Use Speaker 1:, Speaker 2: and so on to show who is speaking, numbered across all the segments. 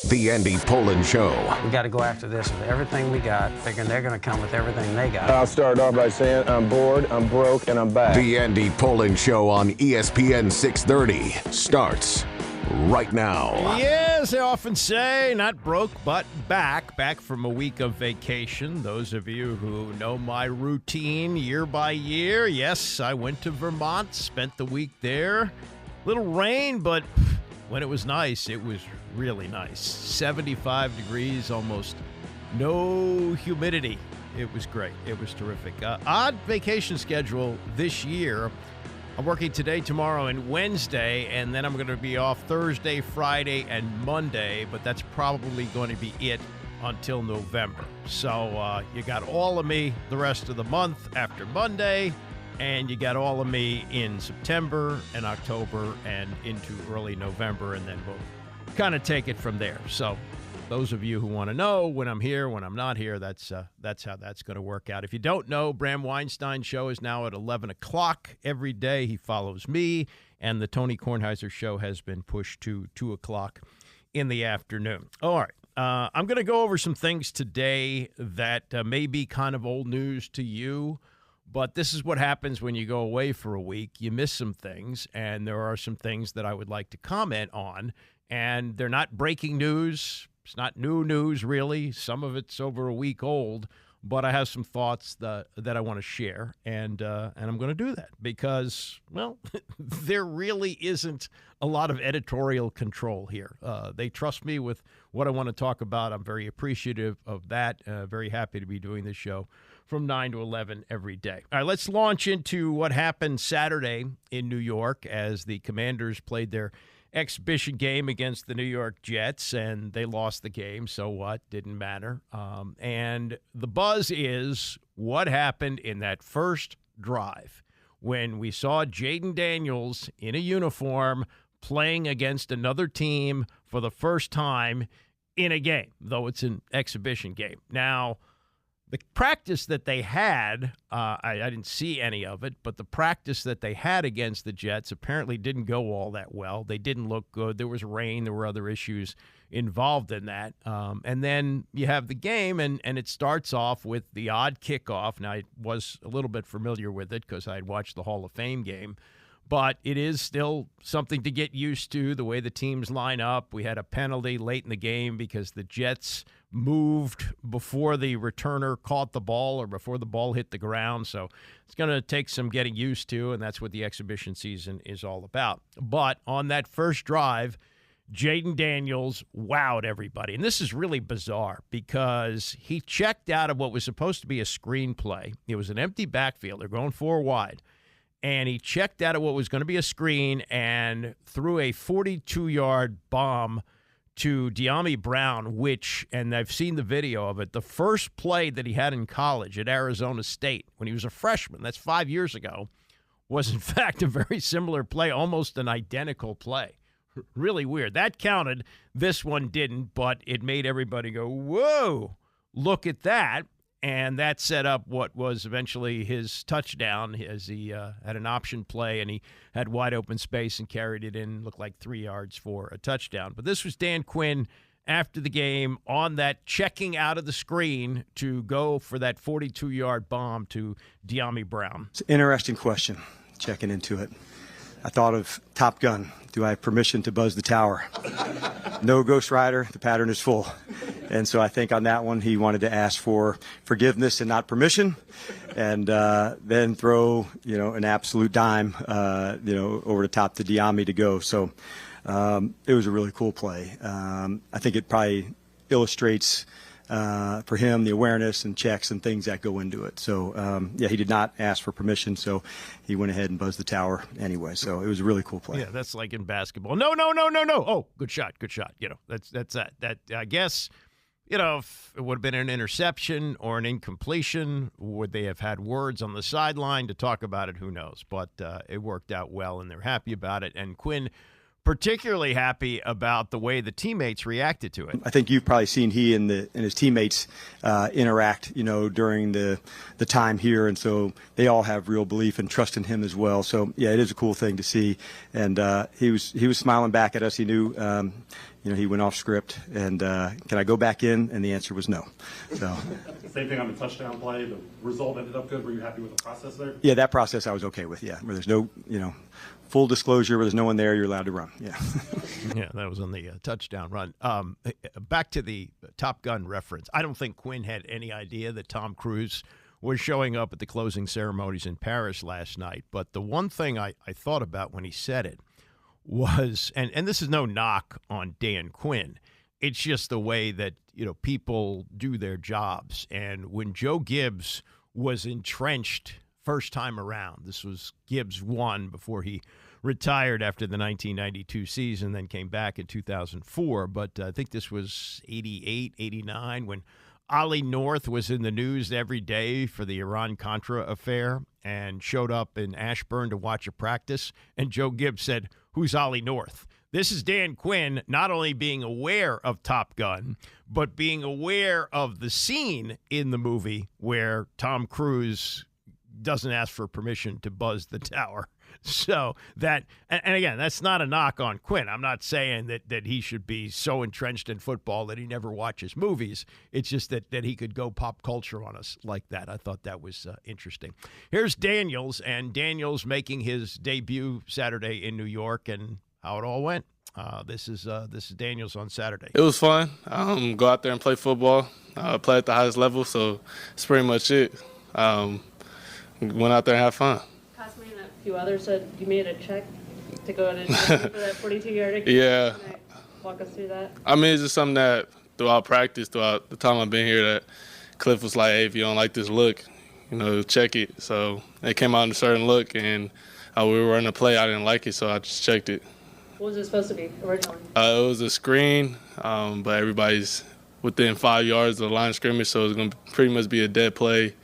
Speaker 1: The Andy Pollin Show.
Speaker 2: We got to go after this with everything we got, thinking they're going to come with everything they got.
Speaker 3: I'll start off by saying I'm bored, I'm broke, and I'm back.
Speaker 1: The Andy Pollin Show on ESPN 630 starts right now.
Speaker 4: Yes, I often say not broke, but back from a week of vacation. Those of you who know my routine year by year, yes, I went to Vermont, spent the week there. Little rain, but when it was nice, it was really nice. 75 degrees, almost no humidity. It was great. It was terrific. Odd vacation schedule this year. I'm working today, tomorrow, and Wednesday, and then I'm going to be off Thursday, Friday, and Monday, but that's probably going to be it until November. So you got all of me the rest of the month after Monday, and you got all of me in September and October and into early November, and then we'll kind of take it from there. So those of you who want to know when I'm here, when I'm not here, that's how that's going to work out. If you don't know, Bram Weinstein's show is now at 11 o'clock every day. He follows me, and the Tony Kornheiser show has been pushed to 2 o'clock in the afternoon. All right. I'm going to go over some things today that may be kind of old news to you, but this is what happens when you go away for a week. You miss some things, and there are some things that I would like to comment on, and they're not breaking news. It's not new news, really. Some of it's over a week old, but I have some thoughts that I want to share, and I'm going to do that because, well, there really isn't a lot of editorial control here. They trust me with what I want to talk about. I'm very appreciative of that. Very happy to be doing this show from 9 to 11 every day. All right, let's launch into what happened Saturday in New York as the Commanders played their exhibition game against the New York Jets, and they lost the game. So what? Didn't matter. And the buzz is what happened in that first drive when we saw Jayden Daniels in a uniform playing against another team for the first time in a game, though it's an exhibition game. Now, the practice that they had, I didn't see any of it, but the practice that they had against the Jets apparently didn't go all that well. They didn't look good. There was rain. There were other issues involved in that. And then you have the game, and it starts off with the odd kickoff. Now, I was a little bit familiar with it because I had watched the Hall of Fame game, but it is still something to get used to, the way the teams line up. We had a penalty late in the game because the Jets moved before the returner caught the ball or before the ball hit the ground. So it's going to take some getting used to, and that's what the exhibition season is all about. But on that first drive, Jayden Daniels wowed everybody. And this is really bizarre because he checked out of what was supposed to be a screen play. It was an empty backfield. They're going 4 wide. And he checked out of what was going to be a screen and threw a 42-yard bomb to Deion Brown, which, and I've seen the video of it, the first play that he had in college at Arizona State when he was a freshman, that's 5 years ago, was in fact a very similar play, almost an identical play. Really weird. That counted. This one didn't, but it made everybody go, whoa, look at that. And that set up what was eventually his touchdown as he had an option play and he had wide open space and carried it in, looked like 3 yards for a touchdown. But this was Dan Quinn after the game on that checking out of the screen to go for that 42-yard bomb to Deion Brown.
Speaker 5: It's an interesting question, checking into it. I thought of Top Gun. Do I have permission to buzz the tower? No, Ghost Rider, the pattern is full. And so I think on that one, he wanted to ask for forgiveness and not permission, and then throw, an absolute dime, over the top to Deion to go. So it was a really cool play. I think it probably illustrates for him the awareness and checks and things that go into it. So, he did not ask for permission, so he went ahead and buzzed the tower anyway. So it was a really cool play.
Speaker 4: Yeah, that's like in basketball. No. Oh, good shot. That's that. That, I guess, if it would have been an interception or an incompletion, would they have had words on the sideline to talk about it? Who knows? But it worked out well, and they're happy about it. And Quinn particularly happy about the way the teammates reacted to it.
Speaker 5: I think you've probably seen he and his teammates interact, during the time here, and so they all have real belief and trust in him as well. So yeah, it is a cool thing to see, and he was smiling back at us. He knew, he went off script. And can I go back in? And the answer was no. So.
Speaker 6: Same thing on the touchdown play. The result ended up good. Were you happy with the process there?
Speaker 5: Yeah, that process I was okay with. Yeah, where there's no, full disclosure, where there's no one there, you're allowed to run. Yeah.
Speaker 4: Yeah, that was on the touchdown run. Back to the Top Gun reference. I don't think Quinn had any idea that Tom Cruise was showing up at the closing ceremonies in Paris last night. But the one thing I thought about when he said it was, and this is no knock on Dan Quinn, it's just the way that, people do their jobs. And when Joe Gibbs was entrenched first time around, this was Gibbs 1 before he retired after the 1992 season, then came back in 2004. But I think this was 88, 89, when Ollie North was in the news every day for the Iran-Contra affair and showed up in Ashburn to watch a practice. And Joe Gibbs said, "Who's Ollie North?" This is Dan Quinn not only being aware of Top Gun, but being aware of the scene in the movie where Tom Cruise doesn't ask for permission to buzz the tower. So that, and again, that's not a knock on Quinn. I'm not saying that he should be so entrenched in football that he never watches movies. It's just that he could go pop culture on us like that. I thought that was interesting. Here's Daniels, and Daniels making his debut Saturday in New York, and how it all went. This is Daniels on Saturday.
Speaker 7: It was fun. Go out there and play football, play at the highest level, so that's pretty much it. Went out there and had fun.
Speaker 8: Costas and a few others said you made a check to go to for that 42-yard.
Speaker 7: Yeah.
Speaker 8: Can you walk us through that?
Speaker 7: I mean, it's just something that throughout practice, throughout the time I've been here, that Cliff was like, "Hey, if you don't like this look, check it." So it came out in a certain look, and we were running a play. I didn't like it, so I just checked it.
Speaker 8: What was it supposed to be originally?
Speaker 7: It was a screen, but everybody's within 5 yards of the line of scrimmage, so it was going to pretty much be a dead play.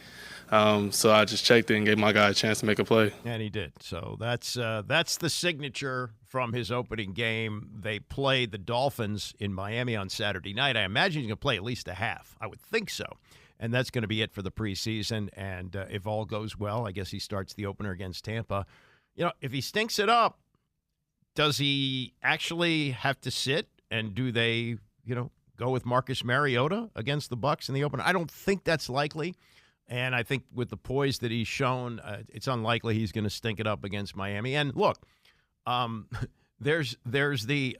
Speaker 7: So I just checked it and gave my guy a chance to make a play.
Speaker 4: And he did. So that's the signature from his opening game. They play the Dolphins in Miami on Saturday night. I imagine he's going to play at least a half. I would think so. And that's going to be it for the preseason. And if all goes well, I guess he starts the opener against Tampa. If he stinks it up, does he actually have to sit? And do they, go with Marcus Mariota against the Bucs in the opener? I don't think that's likely. And I think with the poise that he's shown, it's unlikely he's going to stink it up against Miami. And look, there's the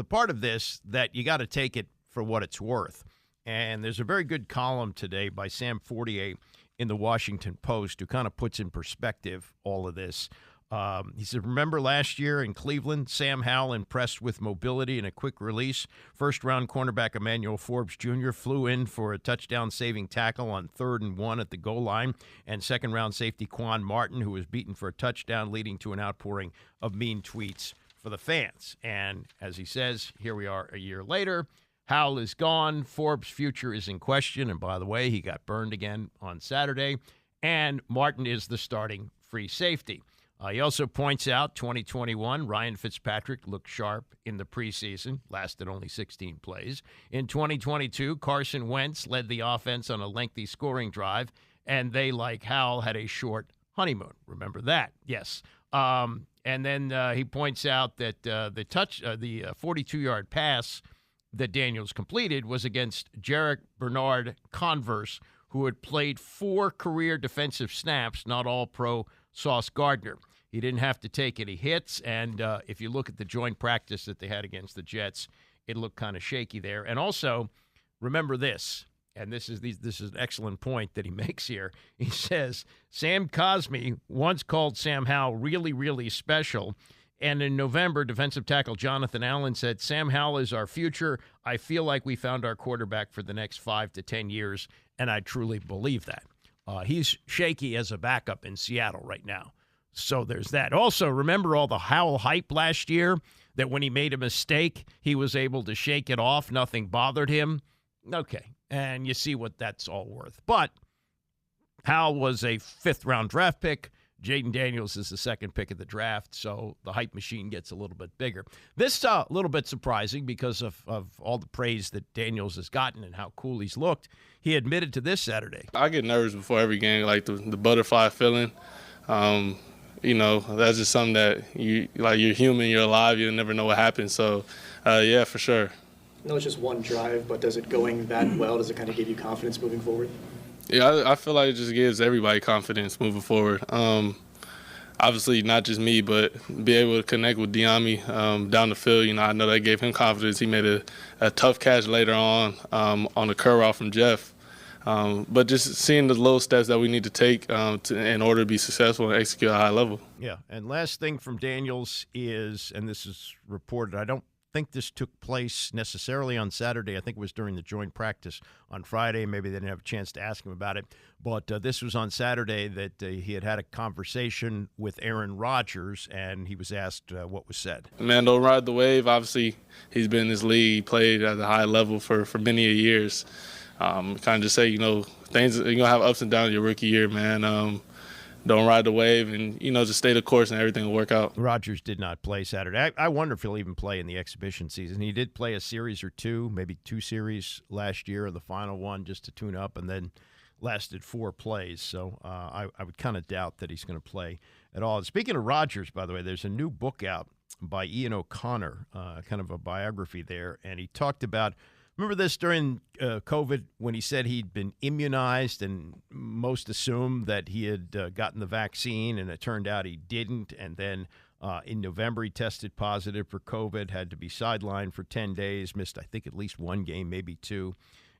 Speaker 4: part of this that you got to take it for what it's worth. And there's a very good column today by Sam Fortier in the Washington Post who kind of puts in perspective all of this. He said, remember last year in Cleveland, Sam Howell impressed with mobility and a quick release. First-round cornerback Emmanuel Forbes Jr. flew in for a touchdown-saving tackle on 3rd and 1 at the goal line. And second-round safety Quan Martin, who was beaten for a touchdown, leading to an outpouring of mean tweets for the fans. And as he says, here we are a year later. Howell is gone. Forbes' future is in question. And by the way, he got burned again on Saturday. And Martin is the starting free safety. He also points out 2021, Ryan Fitzpatrick looked sharp in the preseason, lasted only 16 plays. In 2022, Carson Wentz led the offense on a lengthy scoring drive, and they, like Howell, had a short honeymoon. Remember that? Yes. And then he points out that the 42-yard pass that Daniels completed was against Jarek Bernard Converse, who had played 4 career defensive snaps, not all pro Sauce Gardner. He didn't have to take any hits, and if you look at the joint practice that they had against the Jets, it looked kind of shaky there. And also, remember this, and this is an excellent point that he makes here. He says, Sam Cosmi once called Sam Howell really, really special, and in November, defensive tackle Jonathan Allen said, Sam Howell is our future. I feel like we found our quarterback for the next 5 to 10 years, and I truly believe that. He's shaky as a backup in Seattle right now. So there's that. Also, remember all the Howell hype last year, that when he made a mistake, he was able to shake it off. Nothing bothered him. Okay, and you see what that's all worth. But Howell was a 5th-round draft pick. Jayden Daniels is the 2nd pick of the draft, so the hype machine gets a little bit bigger. This a little bit surprising because of all the praise that Daniels has gotten and how cool he's looked. He admitted to this Saturday.
Speaker 7: I get nervous before every game, like the butterfly feeling. that's just something that you're human, you're alive, you never know what happens. So, yeah, for sure.
Speaker 9: No, it's just one drive, but does it going that well, does it kind of give you confidence moving forward?
Speaker 7: Yeah, I feel like it just gives everybody confidence moving forward. Obviously, not just me, but be able to connect with Deion down the field. I know that gave him confidence. He made a tough catch later on the curl route from Jeff. But just seeing the little steps that we need to take in order to be successful and execute at a high level.
Speaker 4: Yeah, and last thing from Daniels is, and this is reported, I don't think this took place necessarily on Saturday. I think it was during the joint practice on Friday. Maybe they didn't have a chance to ask him about it. But this was on Saturday that he had a conversation with Aaron Rodgers, and he was asked what was said.
Speaker 7: Man, don't ride the wave. Obviously, he's been in this league, he played at a high level for many years. Kind of just say, things, you're going to have ups and downs your rookie year, man. Don't ride the wave and, just stay the course and everything will work out.
Speaker 4: Rodgers did not play Saturday. I wonder if he'll even play in the exhibition season. He did play a series or two, maybe 2 series last year, the final one just to tune up, and then lasted 4 plays. So I would kind of doubt that he's going to play at all. And speaking of Rodgers, by the way, there's a new book out by Ian O'Connor, kind of a biography there, and he talked about – remember this during COVID when he said he'd been immunized and most assumed that he had gotten the vaccine, and it turned out he didn't. And then in November he tested positive for COVID, had to be sidelined for 10 days, missed I think at least 1 game, maybe 2.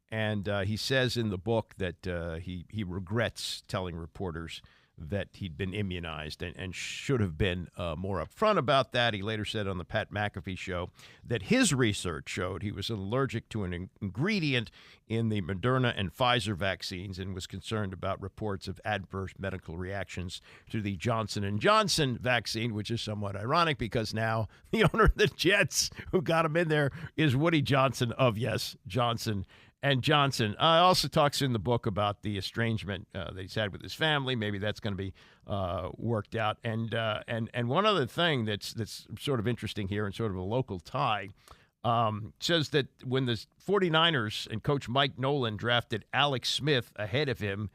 Speaker 4: And he says in the book that he regrets telling reporters that he'd been immunized and should have been more upfront about that. He later said on the Pat McAfee show that his research showed he was allergic to an ingredient in the Moderna and Pfizer vaccines and was concerned about reports of adverse medical reactions to the Johnson & Johnson vaccine, which is somewhat ironic because now the owner of the Jets who got him in there is Woody Johnson of, yes, Johnson and Johnson. Also talks in the book about the estrangement that he's had with his family. Maybe that's going to be worked out. And one other thing that's sort of interesting here and sort of a local tie, says that when the 49ers and Coach Mike Nolan drafted Alex Smith ahead of him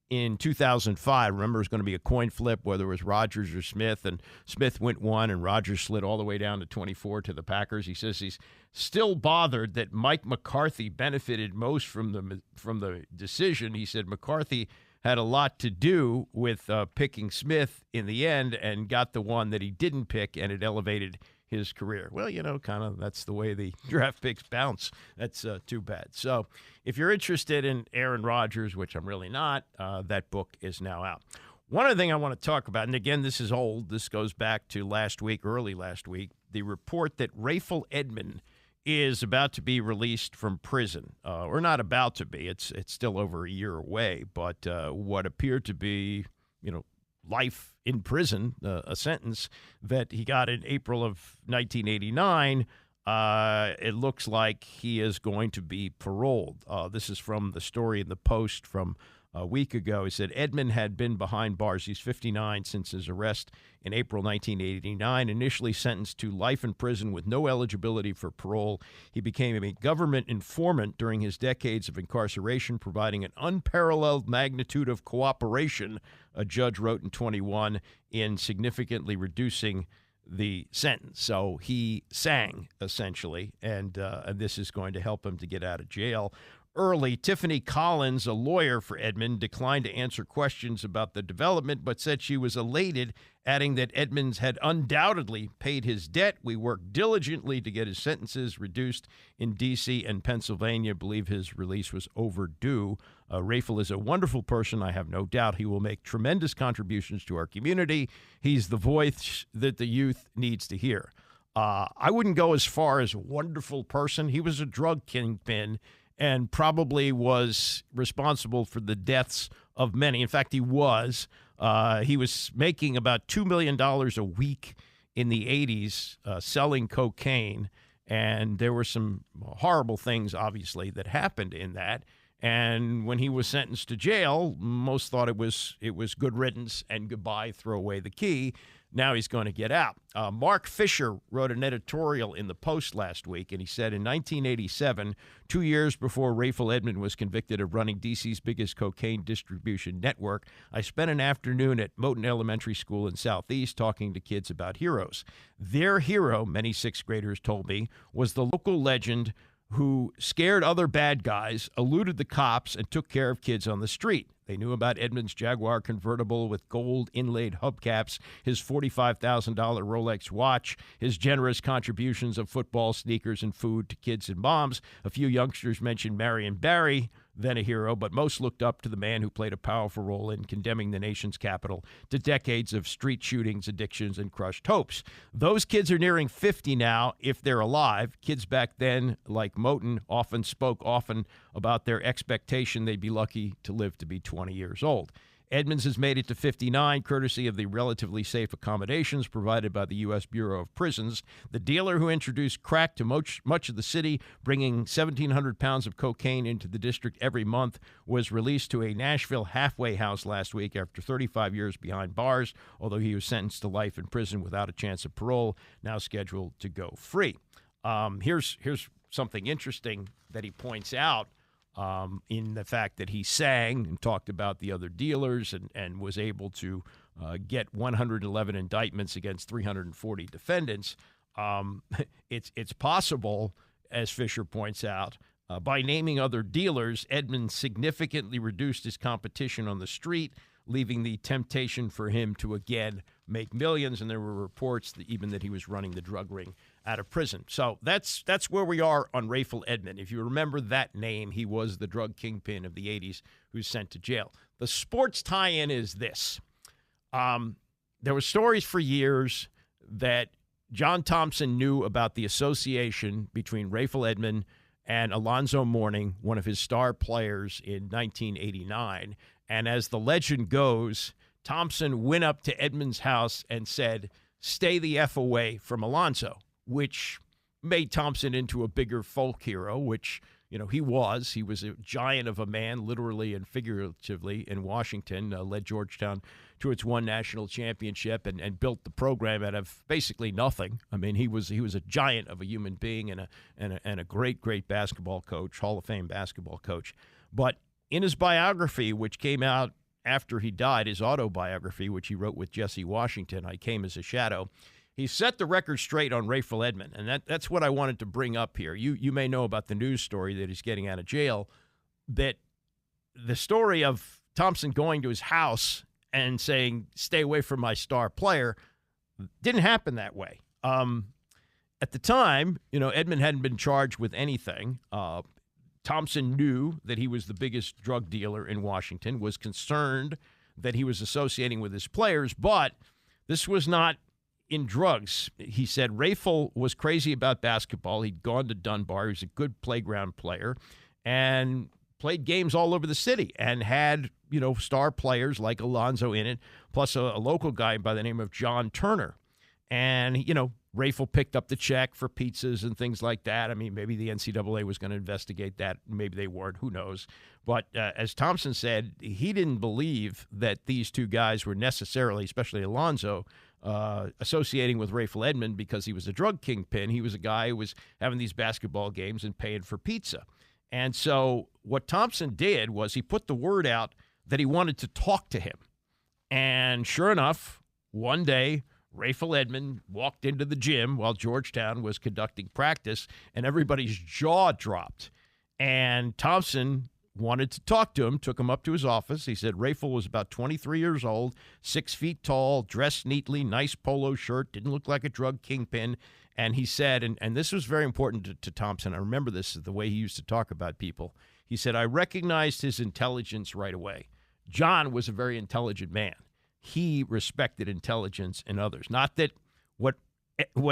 Speaker 4: in 2005, remember it was going to be a coin flip whether it was Rodgers or Smith, and Smith went 1 and Rodgers slid all the way down to 24 to the Packers. He says he's still bothered that Mike McCarthy benefited most from the decision. He said McCarthy had a lot to do with picking Smith in the end and got the one that he didn't pick, and it elevated his career. Well, kind of that's the way the draft picks bounce. That's too bad. So if you're interested in Aaron Rodgers, which I'm really not, that book is now out. One other thing I want to talk about, and again, this is old. This goes back to early last week, the report that Rayful Edmond is about to be released from prison, or not about to be. It's still over a year away, but what appeared to be, life in prison, a sentence that he got in April of 1989, it looks like he is going to be paroled. This is from the story in the Post from a week ago. He said Edmond had been behind bars. He's 59 since his arrest in April 1989, initially sentenced to life in prison with no eligibility for parole. He became a government informant during his decades of incarceration, providing an unparalleled magnitude of cooperation, a judge wrote in 21, in significantly reducing the sentence. So he sang, essentially, and this is going to help him to get out of jail early. Tiffany Collins, a lawyer for Edmond, declined to answer questions about the development, but said she was elated, adding that Edmonds had undoubtedly paid his debt. We worked diligently to get his sentences reduced in D.C. and Pennsylvania. Believe his release was overdue. Rayful is a wonderful person. I have no doubt he will make tremendous contributions to our community. He's the voice that the youth needs to hear. I wouldn't go as far as wonderful person. He was a drug kingpin and probably was responsible for the deaths of many. In fact, he was making about $2 million a week in the 80s selling cocaine, and there were some horrible things, obviously, that happened in that. And when he was sentenced to jail, most thought it was good riddance and goodbye, throw away the key. now he's going to get out. Mark Fisher wrote an editorial in the Post last week, and he said in 1987, 2 years before Rayful Edmond was convicted of running D.C.'s biggest cocaine distribution network, I spent an afternoon at Moton Elementary School in Southeast talking to kids about heroes. Their hero, many sixth graders told me, was the local legend who scared other bad guys, eluded the cops, and took care of kids on the street. They knew about Edmund's Jaguar convertible with gold inlaid hubcaps, his $45,000 Rolex watch, his generous contributions of football, sneakers, and food to kids and moms. A few youngsters mentioned Marion Barry, then a hero, but most looked up to the man who played a powerful role in condemning the nation's capital to decades of street shootings, addictions, and crushed hopes. Those kids are nearing 50 now, if they're alive. Kids back then, like Moton, often spoke about their expectation they'd be lucky to live to be 20 years old. Edmonds has made it to 59, courtesy of the relatively safe accommodations provided by the U.S. Bureau of Prisons. The dealer who introduced crack to much of the city, bringing 1,700 pounds of cocaine into the district every month, was released to a Nashville halfway house last week after 35 years behind bars, although he was sentenced to life in prison without a chance of parole, now scheduled to go free. Here's something interesting that he points out. In the fact that he sang and talked about the other dealers and was able to get 111 indictments against 340 defendants. It's possible, as Fisher points out, by naming other dealers, Edmonds significantly reduced his competition on the street, leaving the temptation for him to again make millions. And there were reports that even that he was running the drug ring out of prison. So that's where we are on Rayful Edmond. If you remember that name, he was the drug kingpin of the 80s who's sent to jail. The sports tie-in is this. There were stories for years that John Thompson knew about the association between Rayful Edmond and Alonzo Mourning, one of his star players in 1989. And as the legend goes, Thompson went up to Edmond's house and said, "Stay the F away from Alonzo," which made Thompson into a bigger folk hero, which, he was. He was a giant of a man, literally and figuratively, in Washington, led Georgetown to its one national championship and built the program out of basically nothing. I mean, he was a giant of a human being and a great basketball coach, Hall of Fame basketball coach. But in his biography, which came out after he died, his autobiography, which he wrote with Jesse Washington, I Came as a Shadow, he set the record straight on Rayful Edmond, and that's what I wanted to bring up here. You may know about the news story that he's getting out of jail, that the story of Thompson going to his house and saying, "Stay away from my star player," didn't happen that way. At the time, Edmond hadn't been charged with anything. Thompson knew that he was the biggest drug dealer in Washington, was concerned that he was associating with his players, but this was not in drugs. He said Rayful was crazy about basketball. He'd gone to Dunbar. He was a good playground player and played games all over the city and had, star players like Alonzo in it, plus a local guy by the name of John Turner. And, Rayful picked up the check for pizzas and things like that. I mean, maybe the NCAA was going to investigate that. Maybe they weren't. Who knows? But as Thompson said, he didn't believe that these two guys were necessarily, especially Alonzo, associating with Rayful Edmond because he was a drug kingpin. He was a guy who was having these basketball games and paying for pizza. And so what Thompson did was he put the word out that he wanted to talk to him. And sure enough, one day, Rayful Edmond walked into the gym while Georgetown was conducting practice, and everybody's jaw dropped. And Thompson wanted to talk to him, took him up to his office. He said Rayful was about 23 years old, 6 feet tall, dressed neatly, nice polo shirt, didn't look like a drug kingpin. And he said, and this was very important to Thompson, I remember this is the way he used to talk about people. He said, "I recognized his intelligence right away. John was a very intelligent man. He respected intelligence in others." Not that what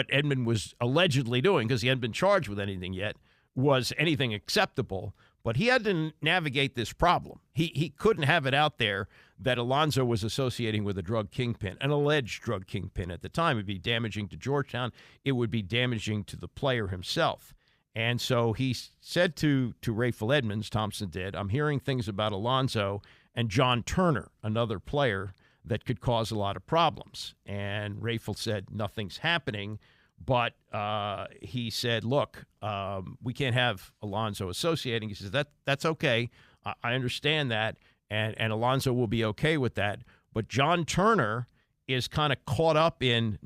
Speaker 4: Edmond was allegedly doing, because he hadn't been charged with anything yet, was anything acceptable, but he had to navigate this problem. He couldn't have it out there that Alonzo was associating with a drug kingpin, an alleged drug kingpin at the time. It would be damaging to Georgetown. It would be damaging to the player himself. And so he said to Rayful Edmonds, Thompson did, "I'm hearing things about Alonzo and John Turner, another player, that could cause a lot of problems. And Rafel said nothing's happening, but he said, look, we can't have Alonso associating. He says, that's okay. I understand that, and Alonso will be okay with that. But John Turner is kind of caught up in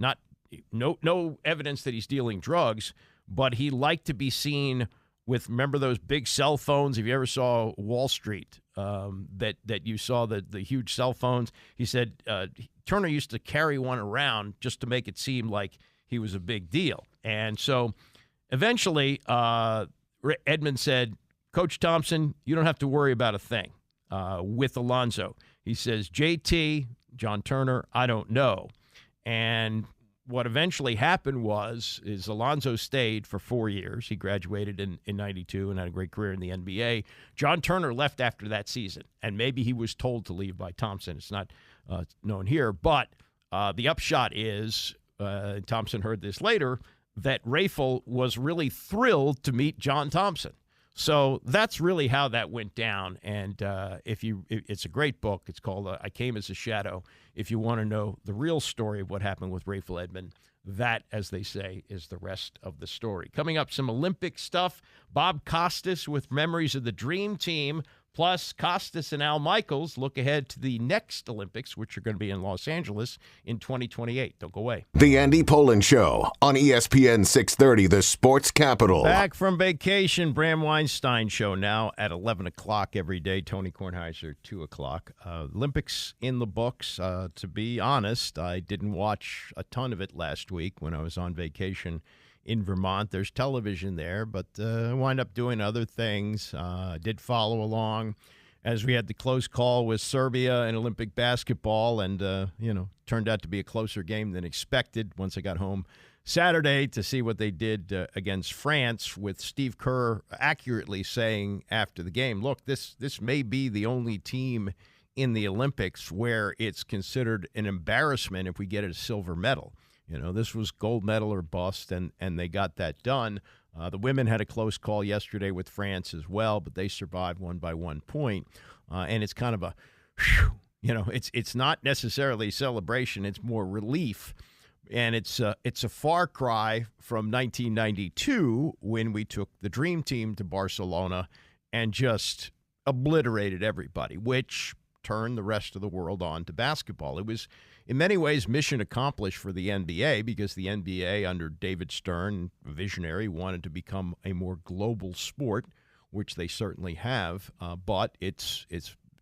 Speaker 4: no evidence that he's dealing drugs, but he liked to be seen with, remember those big cell phones? If you ever saw Wall Street, that you saw the huge cell phones, he said Turner used to carry one around just to make it seem like he was a big deal. And so eventually Edmund said, Coach Thompson, you don't have to worry about a thing with Alonso. He says, JT, John Turner, I don't know. And what eventually happened is Alonso stayed for 4 years. He graduated in 92 and had a great career in the NBA. John Turner left after that season, and maybe he was told to leave by Thompson. It's not known here. But the upshot is, Thompson heard this later, that Rafel was really thrilled to meet John Thompson. So that's really how that went down. And it's a great book. It's called I Came as a Shadow. If you want to know the real story of what happened with Rafel Edmond, that, as they say, is the rest of the story. Coming up, some Olympic stuff. Bob Costas with memories of the Dream Team. Plus, Costas and Al Michaels look ahead to the next Olympics, which are going to be in Los Angeles in 2028. Don't go away.
Speaker 1: The Andy Poland Show on ESPN 630, the sports capital.
Speaker 4: Back from vacation, Bram Weinstein Show now at 11 o'clock every day. Tony Kornheiser, 2 o'clock. Olympics in the books. To be honest, I didn't watch a ton of it last week when I was on vacation in Vermont. There's television there, but I wind up doing other things. Did follow along as we had the close call with Serbia in Olympic basketball, and turned out to be a closer game than expected once I got home Saturday to see what they did against France, with Steve Kerr accurately saying after the game, look, this may be the only team in the Olympics where it's considered an embarrassment if we get a silver medal. This was gold medal or bust, and they got that done. The women had a close call yesterday with France as well, but they survived 1 by 1 point. And it's kind of a, it's not necessarily celebration. It's more relief. And it's a far cry from 1992 when we took the Dream Team to Barcelona and just obliterated everybody, which turned the rest of the world on to basketball. It was, in many ways, mission accomplished for the NBA, because the NBA, under David Stern, a visionary, wanted to become a more global sport, which they certainly have. But it's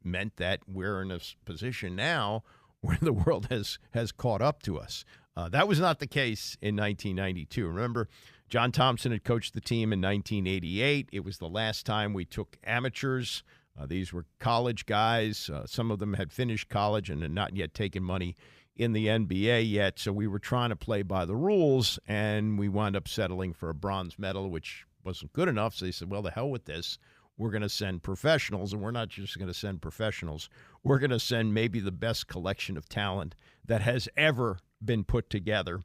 Speaker 4: meant that we're in a position now where the world has caught up to us. That was not the case in 1992. Remember, John Thompson had coached the team in 1988. It was the last time we took amateurs. These were college guys. Some of them had finished college and had not yet taken money in the NBA yet. So we were trying to play by the rules, and we wound up settling for a bronze medal, which wasn't good enough. So they said, well, the hell with this. We're going to send professionals, and we're not just going to send professionals. We're going to send maybe the best collection of talent that has ever been put together.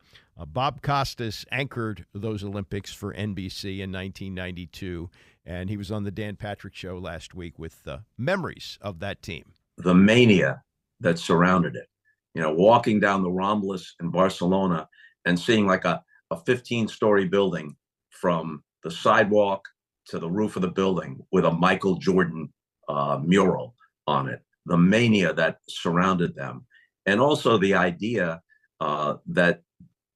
Speaker 4: Bob Costas anchored those Olympics for NBC in 1992, and he was on the Dan Patrick Show last week with memories of that team.
Speaker 10: The mania that surrounded it. Walking down the Ramblas in Barcelona and seeing like a 15-story building, from the sidewalk to the roof of the building, with a Michael Jordan mural on it. The mania that surrounded them. And also the idea that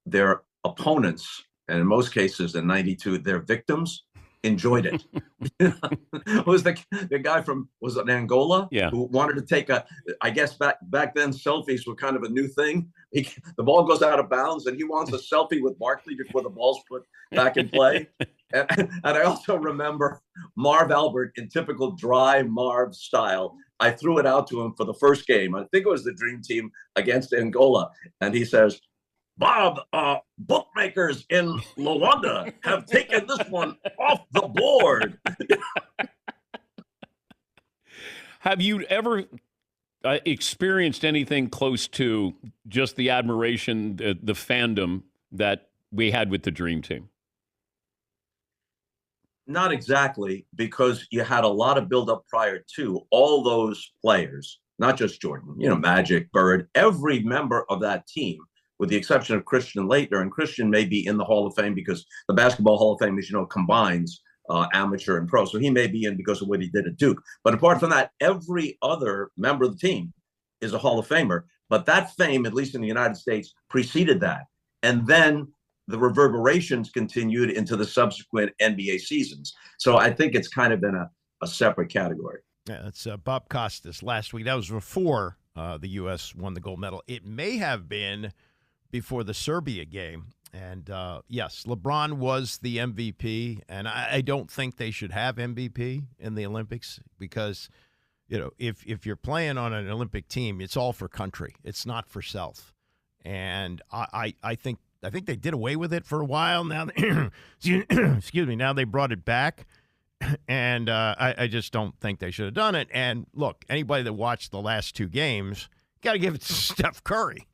Speaker 10: their opponents, and in most cases in 92, their victims, enjoyed it. It was the guy from, was it Angola?
Speaker 11: Yeah.
Speaker 10: Who wanted to take I guess back then selfies were kind of a new thing. The ball goes out of bounds and he wants a selfie with Barkley before the ball's put back in play. And I also remember Marv Albert, in typical dry Marv style. I threw it out to him for the first game. I think it was the Dream Team against Angola. And he says, Bob, bookmakers in Luanda have taken this one off the board.
Speaker 11: Have you ever experienced anything close to just the admiration, the fandom that we had with the Dream Team?
Speaker 10: Not exactly, because you had a lot of buildup prior to. All those players not just Jordan, Magic, Bird, every member of that team, with the exception of Christian Laettner, and Christian may be in the Hall of Fame because the Basketball Hall of Fame, as you know, combines amateur and pro. So he may be in because of what he did at Duke. But apart from that, every other member of the team is a Hall of Famer. But that fame, at least in the United States, preceded that. And then the reverberations continued into the subsequent NBA seasons. So I think it's kind of been a separate category.
Speaker 4: Yeah, that's Bob Costas last week. That was before the U.S. won the gold medal. It may have been before the Serbia game. And, yes, LeBron was the MVP, and I don't think they should have MVP in the Olympics because, if you're playing on an Olympic team, it's all for country. It's not for self. And I think they did away with it for a while. Now, excuse me, now they brought it back, and I just don't think they should have done it. And, look, anybody that watched the last two games, got to give it to Steph Curry.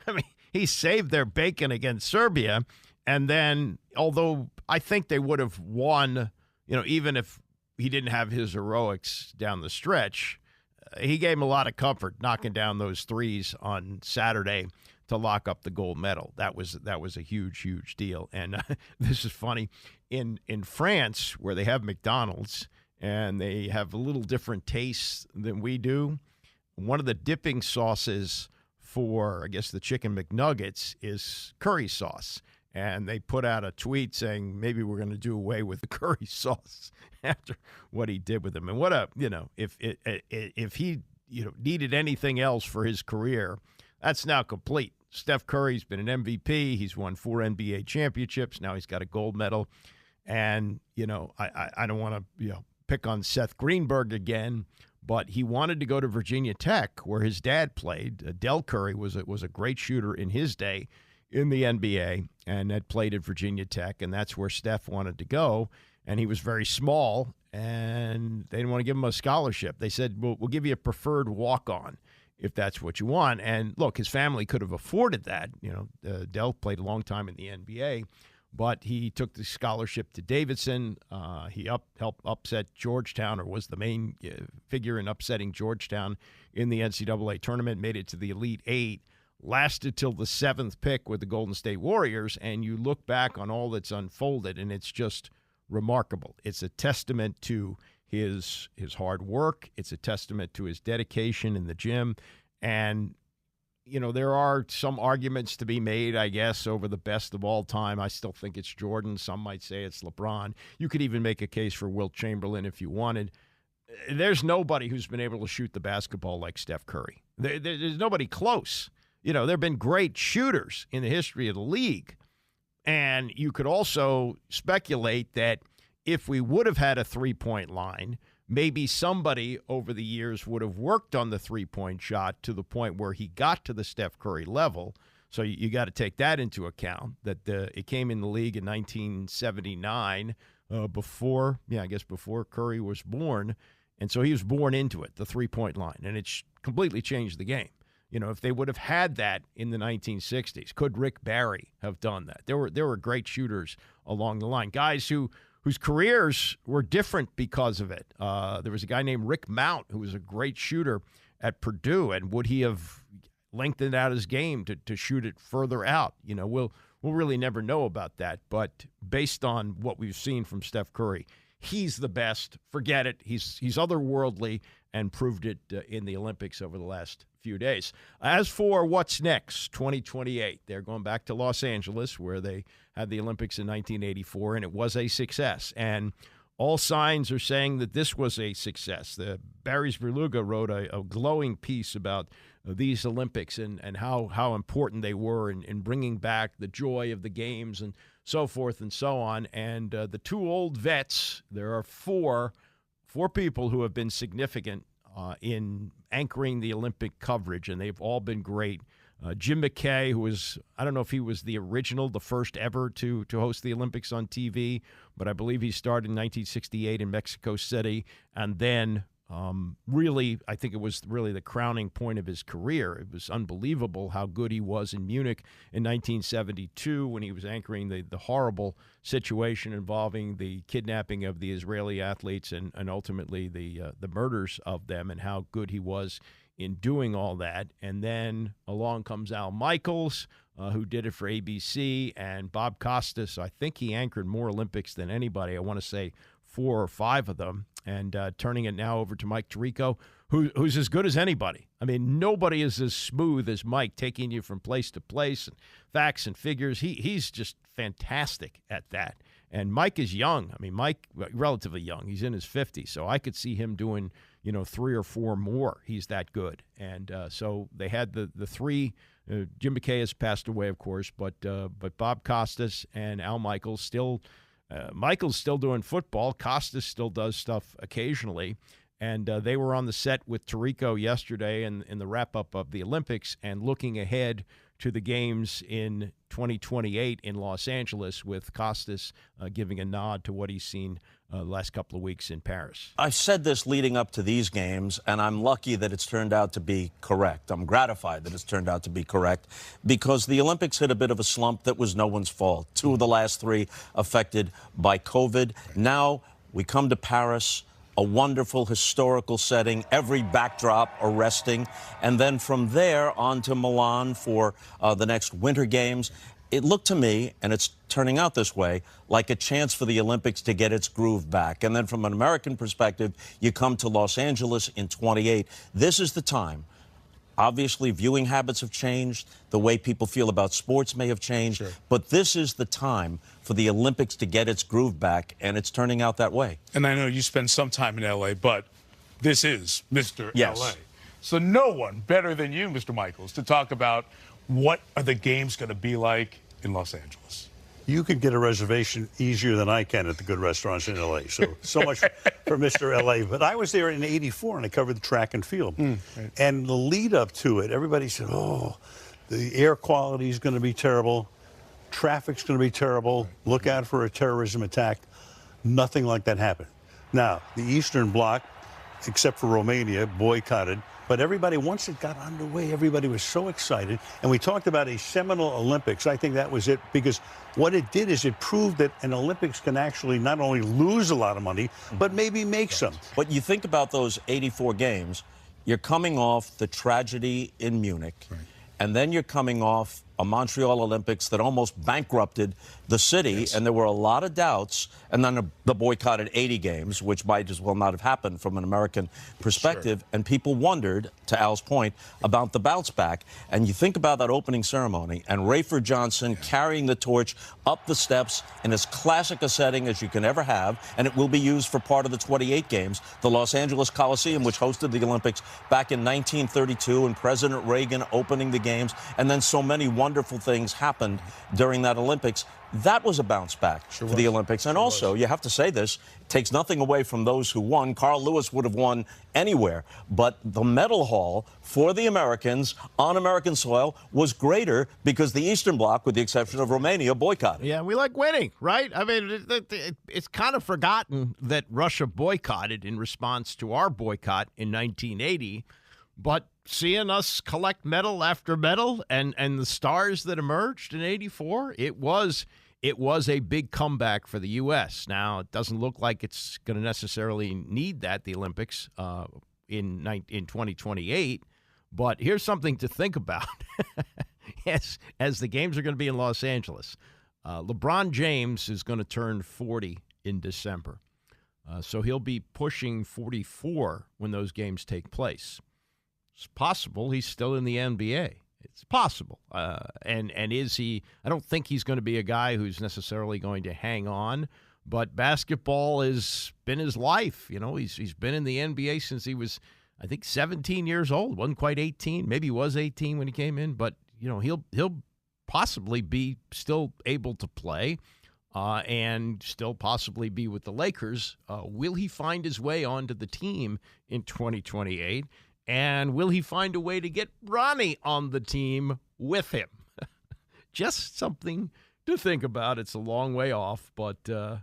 Speaker 4: I mean, he saved their bacon against Serbia, and then, although I think they would have won, even if he didn't have his heroics down the stretch, he gave him a lot of comfort knocking down those threes on Saturday to lock up the gold medal. That was a huge, huge deal. And this is funny. In France, where they have McDonald's, and they have a little different tastes than we do, one of the dipping sauces for, I guess, the chicken McNuggets is curry sauce. And they put out a tweet saying maybe we're going to do away with the curry sauce after what he did with them. And what if he needed anything else for his career, that's now complete. Steph Curry's been an MVP. He's won 4 NBA championships. Now he's got a gold medal. And, I don't want to, pick on Seth Greenberg again, but he wanted to go to Virginia Tech, where his dad played. Del Curry was a great shooter in his day in the NBA, and had played at Virginia Tech, and that's where Steph wanted to go. And he was very small, and they didn't want to give him a scholarship. They said, we'll give you a preferred walk-on if that's what you want. And, look, his family could have afforded that. Del played a long time in the NBA, but he took the scholarship to Davidson. He helped upset Georgetown, or was the main figure in upsetting Georgetown in the NCAA tournament, made it to the Elite Eight, lasted till the 7th pick with the Golden State Warriors, and you look back on all that's unfolded, and it's just remarkable. It's a testament to his hard work. It's a testament to his dedication in the gym, and there are some arguments to be made, I guess, over the best of all time. I still think it's Jordan. Some might say it's LeBron. You could even make a case for Wilt Chamberlain if you wanted. There's nobody who's been able to shoot the basketball like Steph Curry. There's nobody close. There have been great shooters in the history of the league. And you could also speculate that if we would have had a three-point line, maybe somebody over the years would have worked on the three-point shot to the point where he got to the Steph Curry level. So you got to take that into account, that it came in the league in 1979, before Curry was born. And so he was born into it, the three-point line, and it's completely changed the game. If they would have had that in the 1960s, could Rick Barry have done that? There were great shooters along the line, guys whose careers were different because of it. There was a guy named Rick Mount who was a great shooter at Purdue, and would he have lengthened out his game to shoot it further out? We'll really never know about that. But based on what we've seen from Steph Curry, he's the best. Forget it. He's otherworldly, and proved it in the Olympics over the last few days. As for what's next, 2028, they're going back to Los Angeles, where they had the Olympics in 1984, and it was a success. And all signs are saying that this was a success. Barry's Verluga wrote a glowing piece about these Olympics and how important they were in bringing back the joy of the games and so forth and so on. And the two old vets, there are four people who have been significant in anchoring the Olympic coverage, and they've all been great. Jim McKay, who was, I don't know if he was the first ever to host the Olympics on TV, but I believe he started in 1968 in Mexico City, and then really, I think it was really the crowning point of his career. It was unbelievable how good he was in Munich in 1972 when he was anchoring the horrible situation involving the kidnapping of the Israeli athletes and ultimately the murders of them, and how good he was in doing all that. And then along comes Al Michaels, who did it for ABC, and Bob Costas. I think he anchored more Olympics than anybody. I want to say 4 or 5 of them, and turning it now over to Mike Tirico, who's as good as anybody. I mean, nobody is as smooth as Mike, taking you from place to place and facts and figures. He's just fantastic at that. And Mike is young. I mean, Mike, relatively young. He's in his 50s, so I could see him doing, 3 or 4 more. He's that good. And so they had the 3. Jim McKay has passed away, of course, but Bob Costas and Al Michaels still. Michael's still doing football. Costas still does stuff occasionally. And they were on the set with Tirico yesterday in the wrap-up of the Olympics and looking ahead to the games in 2028 in Los Angeles, with Costas giving a nod to what he's seen the last couple of weeks in Paris.
Speaker 12: I've said this leading up to these games, and I'm lucky that it's turned out to be correct. I'm gratified that it's turned out to be correct, because the Olympics hit a bit of a slump that was no one's fault. 2 of the last 3 affected by COVID. Now we come to Paris, a wonderful historical setting, every backdrop arresting, and then from there on to Milan for the next Winter Games. It looked to me, and it's turning out this way, like a chance for the Olympics to get its groove back. And then from an American perspective, you come to Los Angeles in 28. This is the time. Obviously, viewing habits have changed. The way people feel about sports may have changed. Sure. But this is the time for the Olympics to get its groove back, and it's turning out that way.
Speaker 13: And I know you spend some time in L.A., but this is Mr.
Speaker 12: Yes.
Speaker 13: L.A. So no one better than you, Mr. Michaels, to talk about what are the games going to be like in Los Angeles.
Speaker 14: You could get a reservation easier than I can at the good restaurants in L.A. So much for Mr. L.A. But I was there in '84, and I covered the track and field. Right. And the lead up to it, everybody said, oh, the air quality is going to be terrible. Traffic's going to be terrible. Look out for a terrorism attack. Nothing like that happened. Now, the Eastern Bloc, except for Romania, boycotted. But everybody, once it got underway, everybody was so excited. And we talked about a seminal Olympics. I think that was it, because what it did is it proved that an Olympics can actually not only lose a lot of money, but maybe make some.
Speaker 12: But you think about those 84 games, you're coming off the tragedy in Munich, right, and then you're coming off a Montreal Olympics that almost bankrupted the city, yes, and there were a lot of doubts, and then the boycotted 80 games, which might as well not have happened from an American perspective, sure, and people wondered, to Al's point, about the bounce back. And you think about that opening ceremony, and Rayford Johnson carrying the torch up the steps in as classic a setting as you can ever have, and it will be used for part of the 28 games, the Los Angeles Coliseum, which hosted the Olympics back in 1932, and President Reagan opening the games, and then so many wonderful things happened during that Olympics. That was a bounce back for the Olympics. And also, you have to say this, it takes nothing away from those who won. Carl Lewis would have won anywhere. But the medal haul for the Americans on American soil was greater because the Eastern Bloc, with the exception of Romania, boycotted.
Speaker 4: Yeah, we like winning, right? I mean, it's kind of forgotten that Russia boycotted in response to our boycott in 1980. But seeing us collect medal after medal and the stars that emerged in '84, it was a big comeback for the U.S. Now, it doesn't look like it's going to necessarily need that, the Olympics, in 2028. But here's something to think about as the games are going to be in Los Angeles. LeBron James is going to turn 40 in December. So he'll be pushing 44 when those games take place. It's possible he's still in the NBA. It's possible. And is he? I don't think he's going to be a guy who's necessarily going to hang on. But basketball has been his life. You know, he's been in the NBA since he was, I think, 17 years old. Wasn't quite 18. Maybe he was 18 when he came in. But you know, he'll possibly be still able to play and still possibly be with the Lakers. Will he find his way onto the team in 2028? And will he find a way to get Ronnie on the team with him? Just something to think about. It's a long way off, but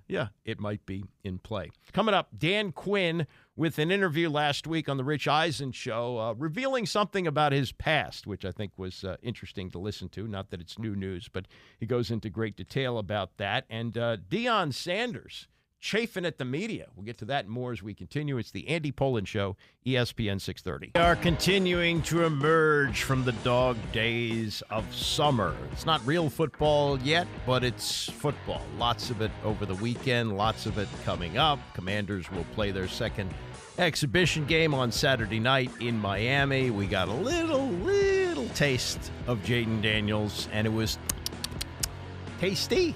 Speaker 4: yeah, it might be in play. Coming up, Dan Quinn with an interview last week on the Rich Eisen Show, revealing something about his past, which I think was interesting to listen to. Not that it's new news, but he goes into great detail about that. And Deion Sanders chafing at the media. We'll get to that and more as we continue. It's the Andy Pollin Show, ESPN 630. We are continuing to emerge from the dog days of summer. It's not real football yet, but it's football. Lots of it over the weekend, lots of it coming up. Commanders will play their second exhibition game on Saturday night in Miami. We got a little taste of Jayden Daniels, and it was tasty.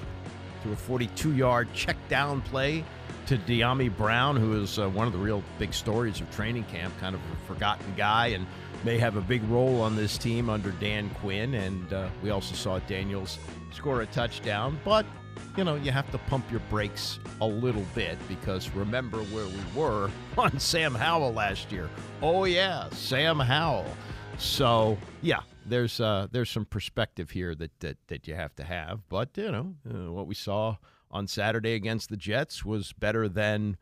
Speaker 4: To a 42-yard check down play to De'Ami Brown, who is one of the real big stories of training camp, kind of a forgotten guy and may have a big role on this team under Dan Quinn. And we also saw Daniels score a touchdown. But, you know, you have to pump your brakes a little bit because remember where we were on Sam Howell last year. Oh, yeah, Sam Howell. So, yeah. There's some perspective here that you have to have. But, you know, what we saw on Saturday against the Jets was better than,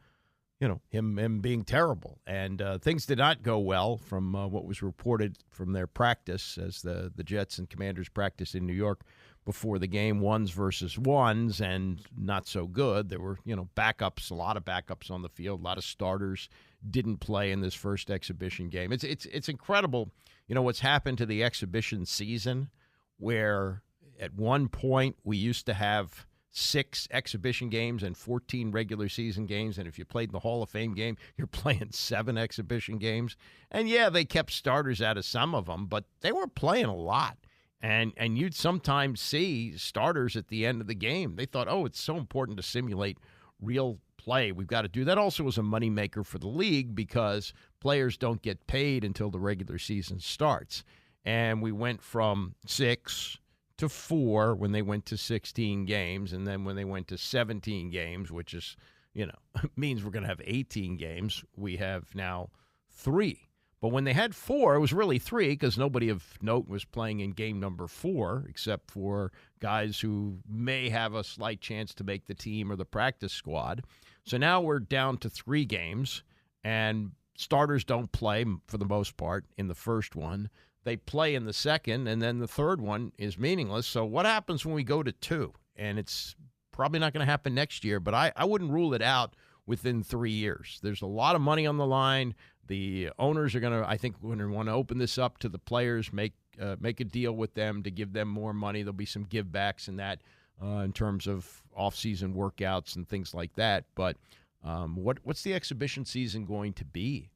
Speaker 4: you know, him being terrible. And things did not go well from what was reported from their practice as the Jets and Commanders practiced in New York before the game, ones versus ones, and not so good. There were, you know, backups, a lot of backups on the field. A lot of starters didn't play in this first exhibition game. It's incredible, you know, what's happened to the exhibition season, where at one point we used to have 6 exhibition games and 14 regular season games, and if you played in the Hall of Fame game, you're playing 7 exhibition games. And yeah, they kept starters out of some of them, but they were playing a lot. And you'd sometimes see starters at the end of the game. They thought, oh, it's so important to simulate real play. We've got to do that. Also was a moneymaker for the league because players don't get paid until the regular season starts. And we went from 6 to 4 when they went to 16 games. And then when they went to 17 games, which is, you know, means we're going to have 18 games, we have now 3. But when they had 4, it was really 3 because nobody of note was playing in game number 4 except for guys who may have a slight chance to make the team or the practice squad. So now we're down to 3 games, and starters don't play for the most part in the first one. They play in the second, and then the third one is meaningless. So what happens when we go to 2? And it's probably not going to happen next year, but I wouldn't rule it out within 3 years. There's a lot of money on the line. The owners are going to, I think, going to want to open this up to the players, make a deal with them to give them more money. There'll be some give-backs in that in terms of off-season workouts and things like that. But what's the exhibition season going to be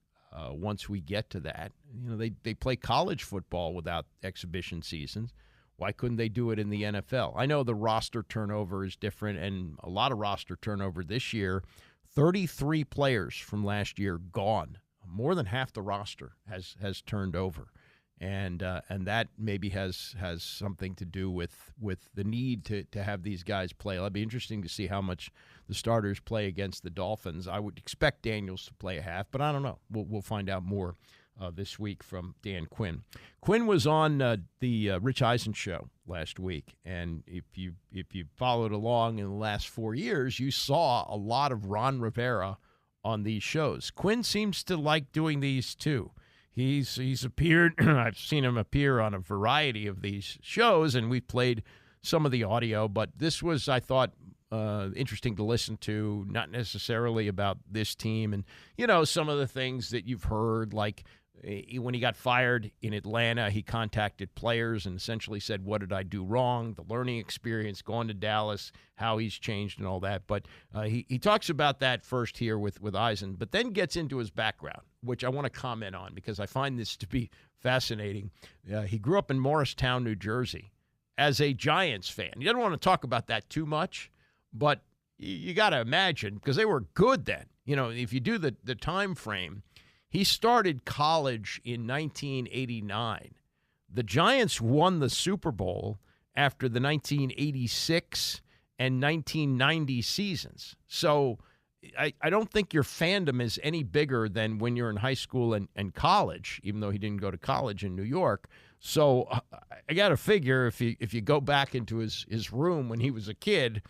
Speaker 4: once we get to that? You know, they play college football without exhibition seasons. Why couldn't they do it in the NFL? I know the roster turnover is different, and a lot of roster turnover this year. 33 players from last year gone. More than half the roster has turned over, and that maybe has something to do with the need to have these guys play. It'll be interesting to see how much the starters play against the Dolphins. I would expect Daniels to play a half, but I don't know. We'll find out more this week from Dan Quinn. Quinn was on the Rich Eisen Show last week, and if you followed along in the last 4 years, you saw a lot of Ron Rivera on these shows. Quinn seems to like doing these too. He's appeared, I've seen him appear on a variety of these shows, and we've played some of the audio, but this was, I thought, interesting to listen to, not necessarily about this team. And, you know, some of the things that you've heard, like when he got fired in Atlanta, he contacted players and essentially said, what did I do wrong? The learning experience, going to Dallas, how he's changed and all that. But he talks about that first here with Eisen, but then gets into his background, which I want to comment on because I find this to be fascinating. He grew up in Morristown, New Jersey, as a Giants fan. You don't want to talk about that too much, but you got to imagine, because they were good then. You know, if you do the time frame, he started college in 1989. The Giants won the Super Bowl after the 1986 and 1990 seasons. So I don't think your fandom is any bigger than when you're in high school and college, even though he didn't go to college in New York. So I got to figure if you go back into his room when he was a kid,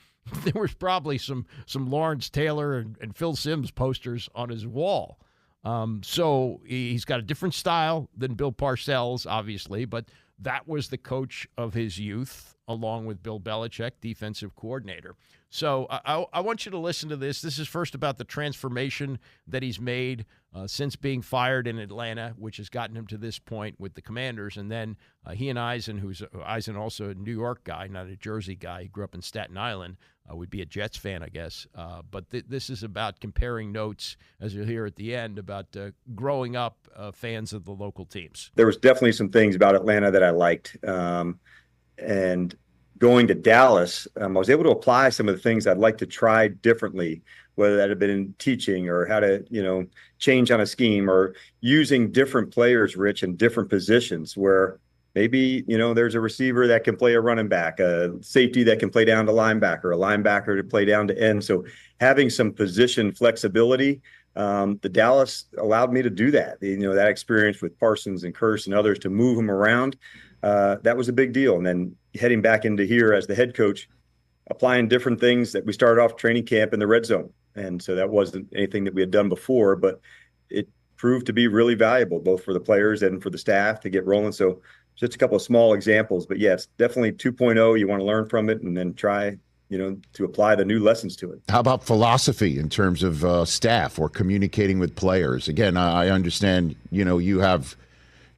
Speaker 4: there was probably some Lawrence Taylor and Phil Simms posters on his wall. So he's got a different style than Bill Parcells, obviously, but that was the coach of his youth, along with Bill Belichick, defensive coordinator. So I want you to listen to this. This is first about the transformation that he's made since being fired in Atlanta, which has gotten him to this point with the Commanders. And then he and Eisen, Eisen also a New York guy, not a Jersey guy. He grew up in Staten Island, would be a Jets fan, I guess. But this is about comparing notes, as you'll hear at the end, about growing up fans of the local teams.
Speaker 5: There was definitely some things about Atlanta that I liked. And going to Dallas, I was able to apply some of the things I'd like to try differently, whether that had been in teaching or how to, change on a scheme or using different players, Rich, in different positions where maybe, there's a receiver that can play a running back, a safety that can play down to linebacker, a linebacker to play down to end. So having some position flexibility, the Dallas allowed me to do that. That experience with Parsons and Curse and others to move them around, that was a big deal. And then heading back into here as the head coach, applying different things that we started off training camp in the red zone. And so that wasn't anything that we had done before, but it proved to be really valuable, both for the players and for the staff to get rolling. So just a couple of small examples, but yeah, it's definitely 2.0. You want to learn from it and then try, to apply the new lessons to it.
Speaker 15: How about philosophy in terms of staff or communicating with players? Again, I understand, you have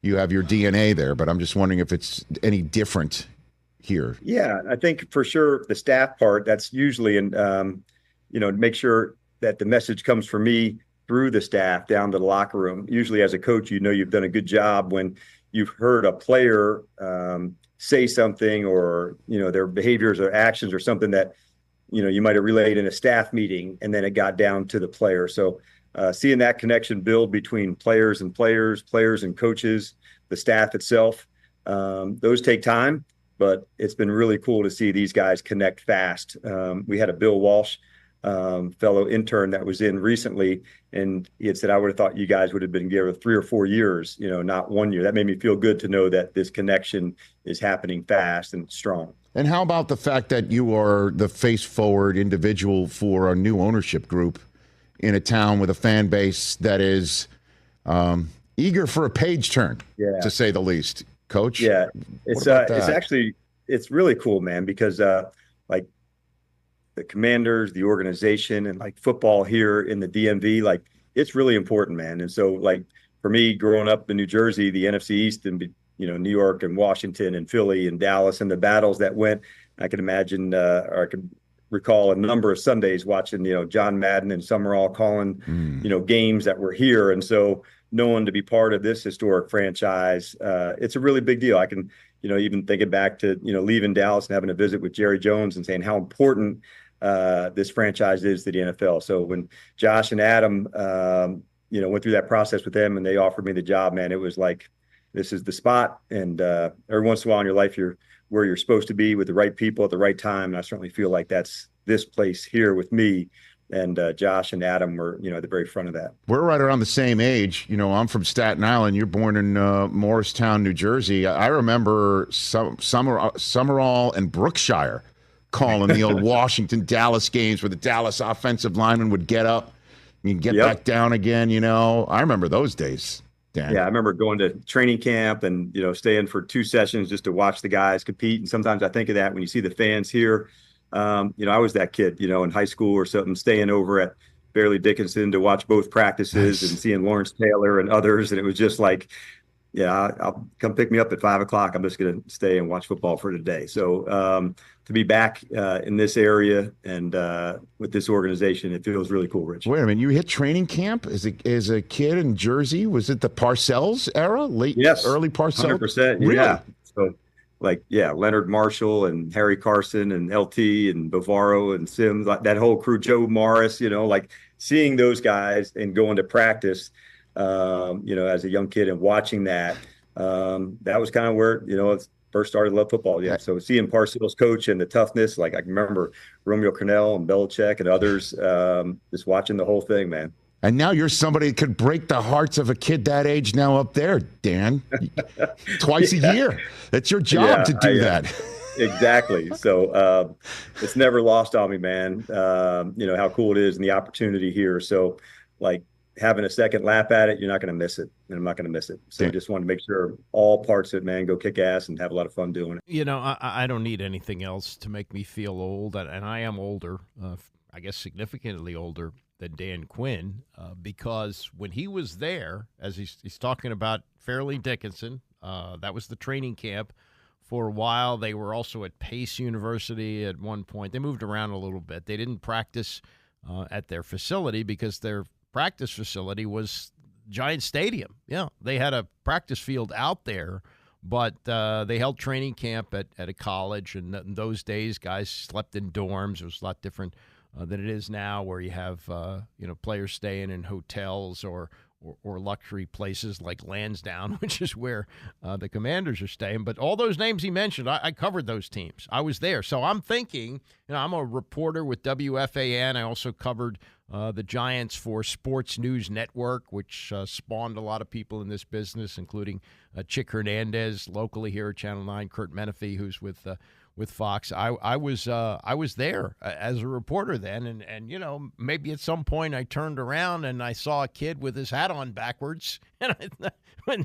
Speaker 15: your DNA there, but I'm just wondering if it's any different here.
Speaker 5: Yeah, I think for sure the staff part, that's usually make sure that the message comes from me through the staff down to the locker room. Usually as a coach, you've done a good job when you've heard a player say something or, their behaviors or actions or something that, you might have relayed in a staff meeting and then it got down to the player. So seeing that connection build between players and coaches, the staff itself, those take time, but it's been really cool to see these guys connect fast. We had a Bill Walsh fellow intern that was in recently, and he had said, I would have thought you guys would have been together 3 or 4 years, not 1 year. That made me feel good to know that this connection is happening fast and strong.
Speaker 15: And how about the fact that you are the face-forward individual for a new ownership group in a town with a fan base that is eager for a page turn, to say the least, Coach?
Speaker 5: Yeah, it's really cool, man, because like the Commanders, the organization, and like football here in the DMV, like it's really important, man. And so like for me, growing up in New Jersey, the NFC East and New York and Washington and Philly and Dallas and the battles that went, I can imagine or I can recall a number of Sundays watching, John Madden and Summerall calling, games that were here. And so knowing to be part of this historic franchise, it's a really big deal. I can, even thinking back to, leaving Dallas and having a visit with Jerry Jones and saying how important this franchise is to the NFL. So when Josh and Adam, went through that process with them and they offered me the job, man, it was like, this is the spot. And every once in a while in your life, you're where you're supposed to be with the right people at the right time. And I certainly feel like that's this place here with me. And Josh and Adam were, at the very front of that.
Speaker 15: We're right around the same age. I'm from Staten Island. You're born in Morristown, New Jersey. I remember Summerall and Brookshire calling the old Washington Dallas games where the Dallas offensive lineman would get up and get back down again. I remember those days. Dan.
Speaker 5: Yeah, I remember going to training camp and, staying for 2 sessions just to watch the guys compete. And sometimes I think of that when you see the fans here. I was that kid, in high school or something, staying over at Fairleigh Dickinson to watch both practices and seeing Lawrence Taylor and others. And it was just like, I'll come pick me up at 5 o'clock. I'm just going to stay and watch football for today. So to be back in this area and with this organization, it feels really cool, Rich.
Speaker 15: Wait a minute. You hit training camp as a kid in Jersey? Was it the Parcells era? Early Parcells?
Speaker 5: 100%.
Speaker 15: Really?
Speaker 5: Yeah. So Leonard Marshall and Harry Carson and LT and Bavaro and Sims, like that whole crew, Joe Morris, seeing those guys and going to practice, as a young kid and watching that, that was kind of where, it's first started to love football. Yeah. So seeing Parcells coach and the toughness, like I can remember Romeo Cornell and Belichick and others, just watching the whole thing, man.
Speaker 15: And now you're somebody that could break the hearts of a kid that age now up there, Dan. Twice a year. That's your job to do that.
Speaker 5: Exactly. So it's never lost on me, man, how cool it is and the opportunity here. So having a second lap at it, you're not going to miss it, and I'm not going to miss it. So I just want to make sure all parts of it, man, go kick ass and have a lot of fun doing it.
Speaker 4: You know, I don't need anything else to make me feel old, and I am older, I guess significantly older than Dan Quinn, because when he was there, as he's talking about Fairleigh Dickinson, that was the training camp. For a while, they were also at Pace University at one point. They moved around a little bit. They didn't practice at their facility because their practice facility was Giant Stadium. Yeah, they had a practice field out there, but they held training camp at a college. And in those days, guys slept in dorms. It was a lot different than it is now, where you have players staying in hotels or luxury places like Lansdowne, which is where the Commanders are staying. But all those names he mentioned, I covered those teams. I was there. So I'm thinking, I'm a reporter with WFAN. I also covered the Giants for Sports News Network, which spawned a lot of people in this business, including Chick Hernandez locally here at Channel 9, Kurt Menefee, who's with Fox. I was there as a reporter then, and maybe at some point I turned around and I saw a kid with his hat on backwards, and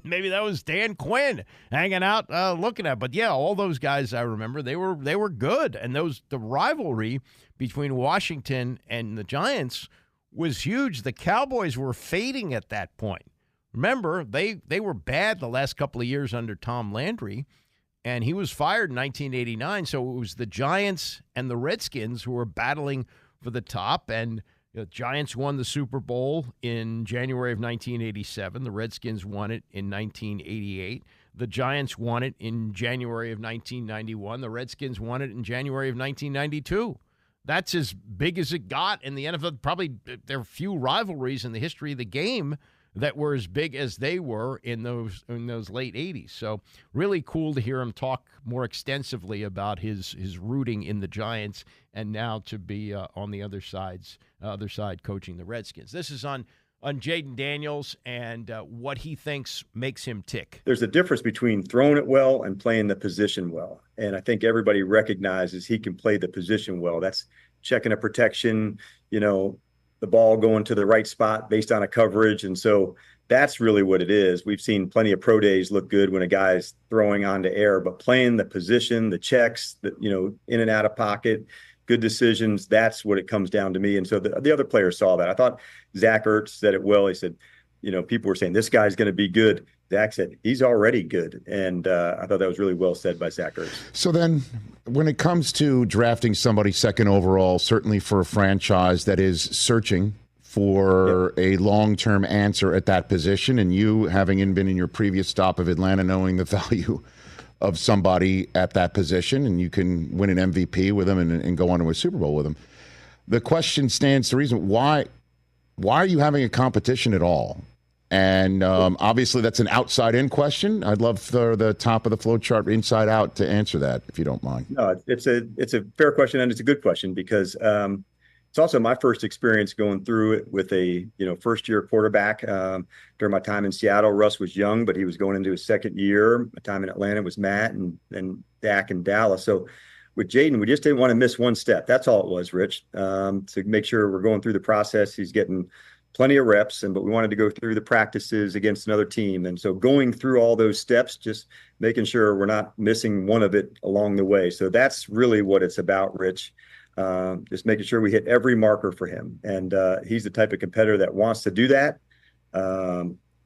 Speaker 4: maybe that was Dan Quinn hanging out looking at. But yeah, all those guys I remember, they were good, and the rivalry between Washington and the Giants was huge. The Cowboys were fading at that point. Remember, they were bad the last couple of years under Tom Landry. And he was fired in 1989, so it was the Giants and the Redskins who were battling for the top. And the Giants won the Super Bowl in January of 1987. The Redskins won it in 1988. The Giants won it in January of 1991. The Redskins won it in January of 1992. That's as big as it got in the NFL. Probably there are few rivalries in the history of the game that were as big as they were in those late 80s. So really cool to hear him talk more extensively about his rooting in the Giants and now to be on the other side coaching the Redskins. This is on Jayden Daniels and what he thinks makes him tick.
Speaker 5: There's a difference between throwing it well and playing the position well. And I think everybody recognizes he can play the position well. That's checking a protection, the ball going to the right spot based on a coverage. And so that's really what it is. We've seen plenty of pro days look good when a guy's throwing onto air, but playing the position, the checks, in and out of pocket, good decisions, that's what it comes down to me. And so the other players saw that. I thought Zach Ertz said it well. He said, people were saying this guy's going to be good. Zach said he's already good. And I thought that was really well said by Zach Ertz.
Speaker 15: So then when it comes to drafting somebody second overall, certainly for a franchise that is searching for a long-term answer at that position, and you having been in your previous stop of Atlanta, knowing the value of somebody at that position, and you can win an MVP with them and go on to a Super Bowl with them. The question stands to reason, why are you having a competition at all? And obviously that's an outside-in question. I'd love for the top of the flow chart inside out to answer that, if you don't mind.
Speaker 5: No, it's a fair question, and it's a good question because it's also my first experience going through it with a first-year quarterback. During my time in Seattle, Russ was young, but he was going into his second year. My time in Atlanta was Matt and Dak in Dallas. So with Jayden, we just didn't want to miss one step. That's all it was, Rich, to make sure we're going through the process. He's getting plenty of reps, but we wanted to go through the practices against another team. And so going through all those steps, just making sure we're not missing one of it along the way. So that's really what it's about, Rich. Just making sure we hit every marker for him. And he's the type of competitor that wants to do that.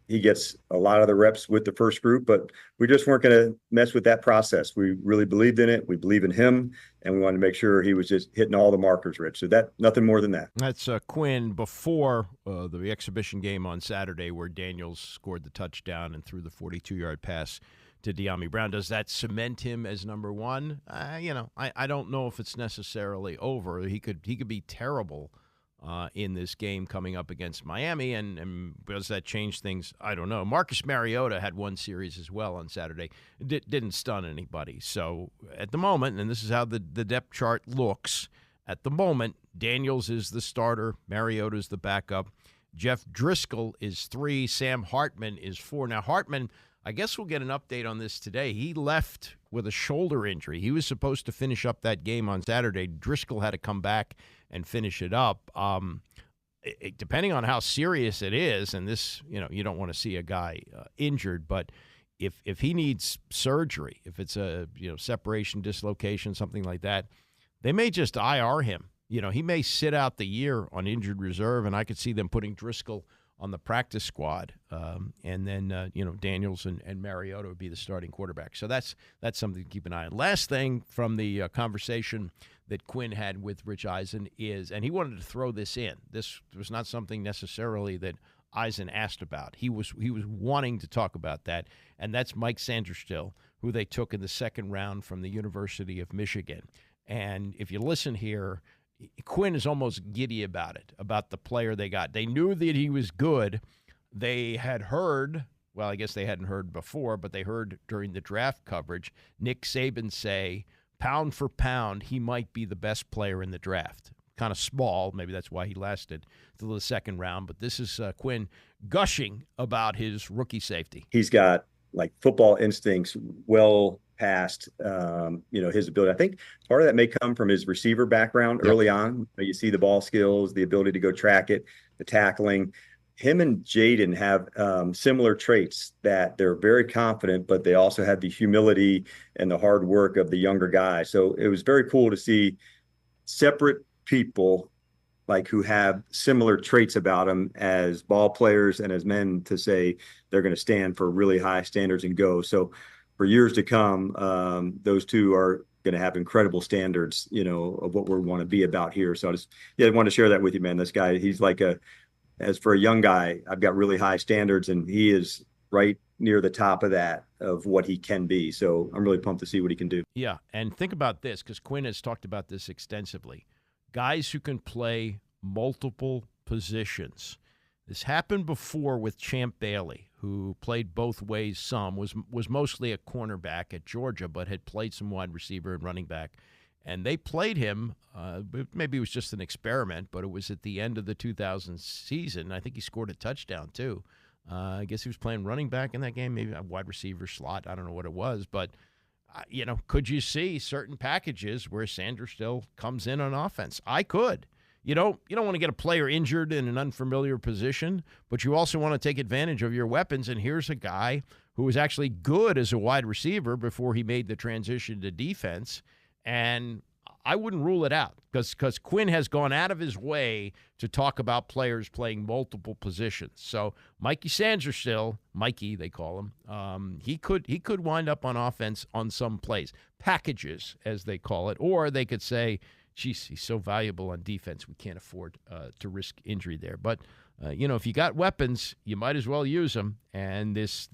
Speaker 5: He gets a lot of the reps with the first group, but we just weren't going to mess with that process. We really believed in it. We believe in him, and we wanted to make sure he was just hitting all the markers, Rich. So that nothing more than that.
Speaker 4: That's Quinn before the exhibition game on Saturday where Daniels scored the touchdown and threw the 42-yard pass to De'Ami Brown. Does that cement him as number one? I don't know if it's necessarily over. He could be terrible in this game coming up against Miami, and does that change things? I don't know. Marcus Mariota had one series as well on Saturday. Didn't stun anybody. So at the moment, and this is how the depth chart looks, at the moment, Daniels is the starter, Mariota's the backup, Jeff Driscoll is 3, Sam Hartman is 4. Now, Hartman, I guess we'll get an update on this today. He left with a shoulder injury. He was supposed to finish up that game on Saturday. Driscoll had to come back and finish it up. depending on how serious it is, and this, you don't want to see a guy injured, but if he needs surgery, if it's a separation dislocation, something like that, they may just IR him. He may sit out the year on injured reserve, and I could see them putting Driscoll on the practice squad, and then Daniels and Mariota would be the starting quarterback. So that's something to keep an eye on. Last thing from the conversation that Quinn had with Rich Eisen is, and he wanted to throw this in. This was not something necessarily that Eisen asked about. He was wanting to talk about that, and that's Mike Sanderstill, who they took in the second round from the University of Michigan. And if you listen here, Quinn is almost giddy about it, about the player they got. They knew that he was good. They had heard, well, I guess they hadn't heard before, but they heard during the draft coverage, Nick Saban say, pound for pound, he might be the best player in the draft. Kind of small. Maybe that's why he lasted till the second round. But this is Quinn gushing about his rookie safety.
Speaker 16: He's got football instincts well past, his ability. I think part of that may come from his receiver background early on. You see the ball skills, the ability to go track it, the tackling. Him and Jayden have similar traits that they're very confident, but they also have the humility and the hard work of the younger guy. So it was very cool to see separate people who have similar traits about them as ball players and as men to say they're going to stand for really high standards and go. So for years to come, those two are going to have incredible standards, of what we want to be about here. So I wanted to share that with you, man. This guy, he's as for a young guy, I've got really high standards, and he is right near the top of that, of what he can be. So I'm really pumped to see what he can do.
Speaker 4: Yeah, and think about this, because Quinn has talked about this extensively. Guys who can play multiple positions. This happened before with Champ Bailey, who played both ways some, was mostly a cornerback at Georgia, but had played some wide receiver and running back. And they played him, maybe it was just an experiment, but it was at the end of the 2000 season. I think he scored a touchdown, too. I guess he was playing running back in that game, maybe a wide receiver slot. I don't know what it was, but could you see certain packages where Sanders still comes in on offense? I could. You don't want to get a player injured in an unfamiliar position, but you also want to take advantage of your weapons. And here's a guy who was actually good as a wide receiver before he made the transition to defense. And I wouldn't rule it out because Quinn has gone out of his way to talk about players playing multiple positions. So Mikey Sanderstill, Mikey they call him, he could wind up on offense on some plays, packages as they call it, or they could say, geez, he's so valuable on defense, we can't afford to risk injury there. But if you got weapons, you might as well use them. And this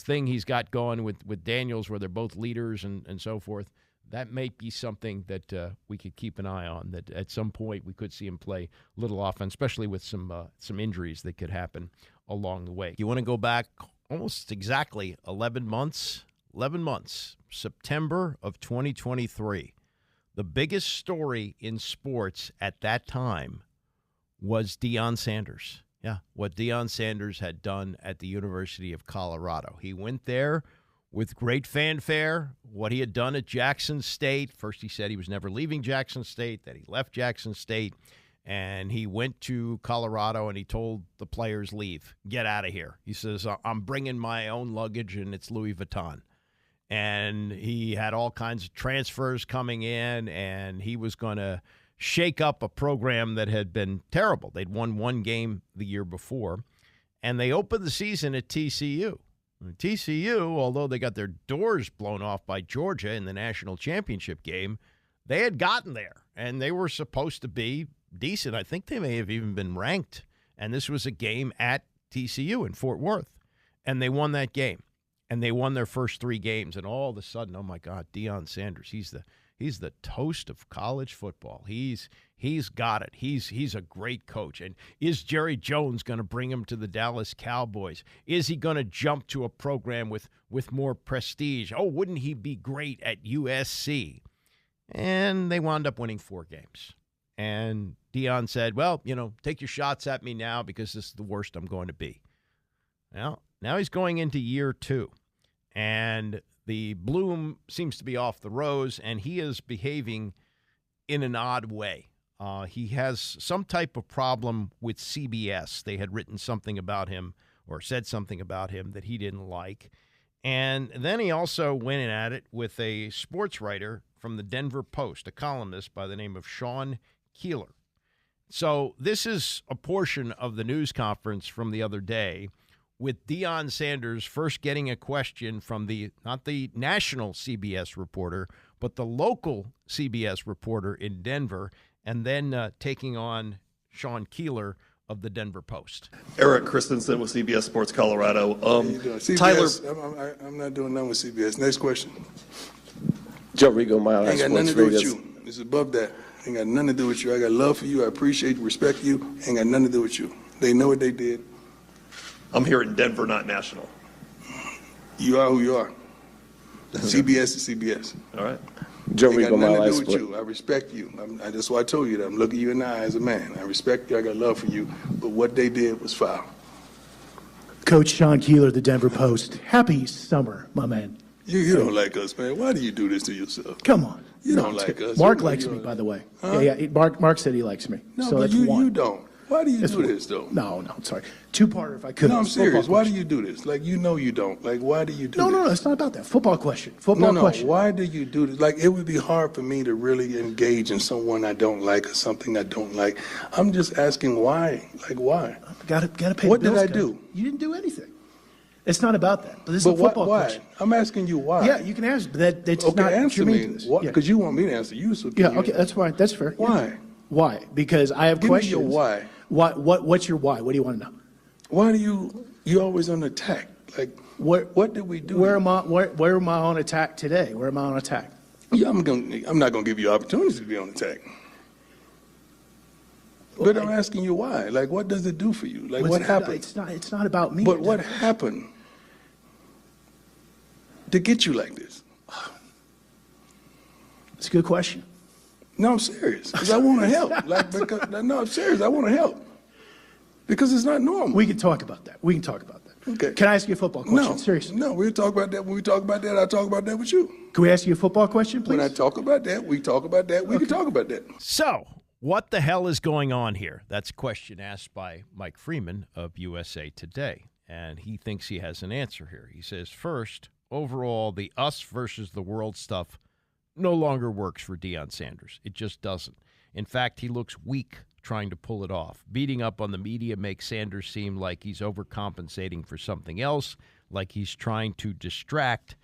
Speaker 4: thing he's got going with Daniels, where they're both leaders and so forth, that may be something that we could keep an eye on, that at some point we could see him play a little offense, especially with some injuries that could happen along the way. You want to go back almost exactly 11 months, September of 2023. The biggest story in sports at that time was Deion Sanders. Yeah, what Deion Sanders had done at the University of Colorado. He went there with great fanfare, what he had done at Jackson State. First he said he was never leaving Jackson State, that he left Jackson State, and he went to Colorado and he told the players, leave, get out of here. He says, I'm bringing my own luggage and it's Louis Vuitton. And he had all kinds of transfers coming in, and he was going to shake up a program that had been terrible. They'd won one game the year before, and they opened the season at TCU. TCU, although they got their doors blown off by Georgia in the national championship game, they had gotten there, and they were supposed to be decent. I think they may have even been ranked, and this was a game at TCU in Fort Worth, and they won that game. And they won their first 3 games, and all of a sudden, oh my God, Deion Sanders, he's the toast of college football. He's got it. He's a great coach. And is Jerry Jones going to bring him to the Dallas Cowboys? Is he going to jump to a program with more prestige? Oh, wouldn't he be great at USC? And they wound up winning 4 games. And Deion said, well, take your shots at me now because this is the worst I'm going to be. Well, now he's going into year 2. And the bloom seems to be off the rose, and he is behaving in an odd way. He has some type of problem with CBS. They had written something about him or said something about him that he didn't like. And then he also went at it with a sports writer from the Denver Post, a columnist by the name of Sean Keeler. So this is a portion of the news conference from the other day with Deion Sanders first getting a question from not the national CBS reporter, but the local CBS reporter in Denver, and then taking on Sean Keeler of the Denver Post.
Speaker 17: Eric Christensen with CBS Sports Colorado.
Speaker 18: CBS,
Speaker 17: Tyler,
Speaker 18: I'm not doing nothing with CBS. Next question.
Speaker 3: Joe Rigo, Mile High
Speaker 18: Ain't got
Speaker 3: Sports
Speaker 18: nothing to do with
Speaker 3: Vegas.
Speaker 18: you. It's above that. Ain't got nothing to do with you. I got love for you. I appreciate you, respect you. Ain't got nothing to do with you. They know what they did.
Speaker 17: I'm here in Denver, not national.
Speaker 18: You are who you are. CBS is CBS.
Speaker 17: All right.
Speaker 3: Joe
Speaker 18: Ain't
Speaker 3: Rigo,
Speaker 18: got
Speaker 3: Mile
Speaker 18: nothing
Speaker 3: High
Speaker 18: to do with
Speaker 3: Sports.
Speaker 18: you. I respect you. That's why I told you that. I'm looking you in the eye as a man. I respect you. I got love for you. But what they did was foul.
Speaker 19: Coach Sean Keeler, the Denver Post. Happy summer, my man.
Speaker 18: You don't like us, man. Why do you do this to yourself?
Speaker 19: Come on.
Speaker 18: You
Speaker 19: No,
Speaker 18: don't like us.
Speaker 19: Mark
Speaker 18: You-
Speaker 19: likes
Speaker 18: you-
Speaker 19: me, by the way.
Speaker 18: Huh?
Speaker 19: Yeah. Mark said he likes me.
Speaker 18: No,
Speaker 19: so
Speaker 18: but
Speaker 19: that's
Speaker 18: you
Speaker 19: one.
Speaker 18: don't. Why do you
Speaker 19: That's
Speaker 18: do
Speaker 19: one.
Speaker 18: this, though?
Speaker 19: No, I'm sorry. Two-parter if I could.
Speaker 18: No, I'm
Speaker 19: Football
Speaker 18: serious. Why do
Speaker 19: question.
Speaker 18: you do this? Like, you know you don't. Like, why do you do
Speaker 19: No,
Speaker 18: this?
Speaker 19: no, it's not about that. Football question. Football
Speaker 18: No,
Speaker 19: question.
Speaker 18: why do you do this? Like, it would be hard for me to really engage in someone I don't like or something I don't like. I'm just asking why. Like, why?
Speaker 19: Gotta pay
Speaker 18: What
Speaker 19: the bills,
Speaker 18: did I
Speaker 19: Coach.
Speaker 18: do?
Speaker 19: You didn't do anything. It's not about that. But this
Speaker 18: But
Speaker 19: is a football
Speaker 18: why?
Speaker 19: question.
Speaker 18: I'm asking you why.
Speaker 19: Yeah, you can answer, but that's
Speaker 18: Okay,
Speaker 19: not
Speaker 18: answer
Speaker 19: your
Speaker 18: me.
Speaker 19: means.
Speaker 18: Because you want me to answer you. So can
Speaker 19: Yeah,
Speaker 18: you-
Speaker 19: okay, that's fine. That's fair.
Speaker 18: Why?
Speaker 19: Yeah. Why? Because I have
Speaker 18: Give me
Speaker 19: questions.
Speaker 18: your why.
Speaker 19: What's your why? What do you want to know?
Speaker 18: Why do you always on attack? Like, what did we do?
Speaker 19: Where am I on attack today? Where am I on attack?
Speaker 18: Yeah, I'm not gonna give you opportunities to be on attack. But I'm asking you why. Like, what does it do for you? Like, what happened?
Speaker 19: It's not about me.
Speaker 18: But what happened to get you like this?
Speaker 19: It's a good question.
Speaker 18: No, I'm serious. Because I want to help. No, I'm serious. I want to help. Because it's not normal.
Speaker 19: We can talk about that.
Speaker 18: Okay.
Speaker 19: Can I ask you a football question?
Speaker 18: No.
Speaker 19: Seriously.
Speaker 18: No, we'll talk about that. When we talk about that, I'll talk about that with you.
Speaker 19: Can we ask you a football question, please?
Speaker 18: When I talk about that, we talk about that. We can talk about that.
Speaker 4: So, what the hell is going on here? That's a question asked by Mike Freeman of USA Today, and he thinks he has an answer here. He says, first, overall, the us versus the world stuff no longer works for Deion Sanders. It just doesn't. In fact, he looks weak trying to pull it off. Beating up on the media makes Sanders seem like he's overcompensating for something else, like he's trying to distract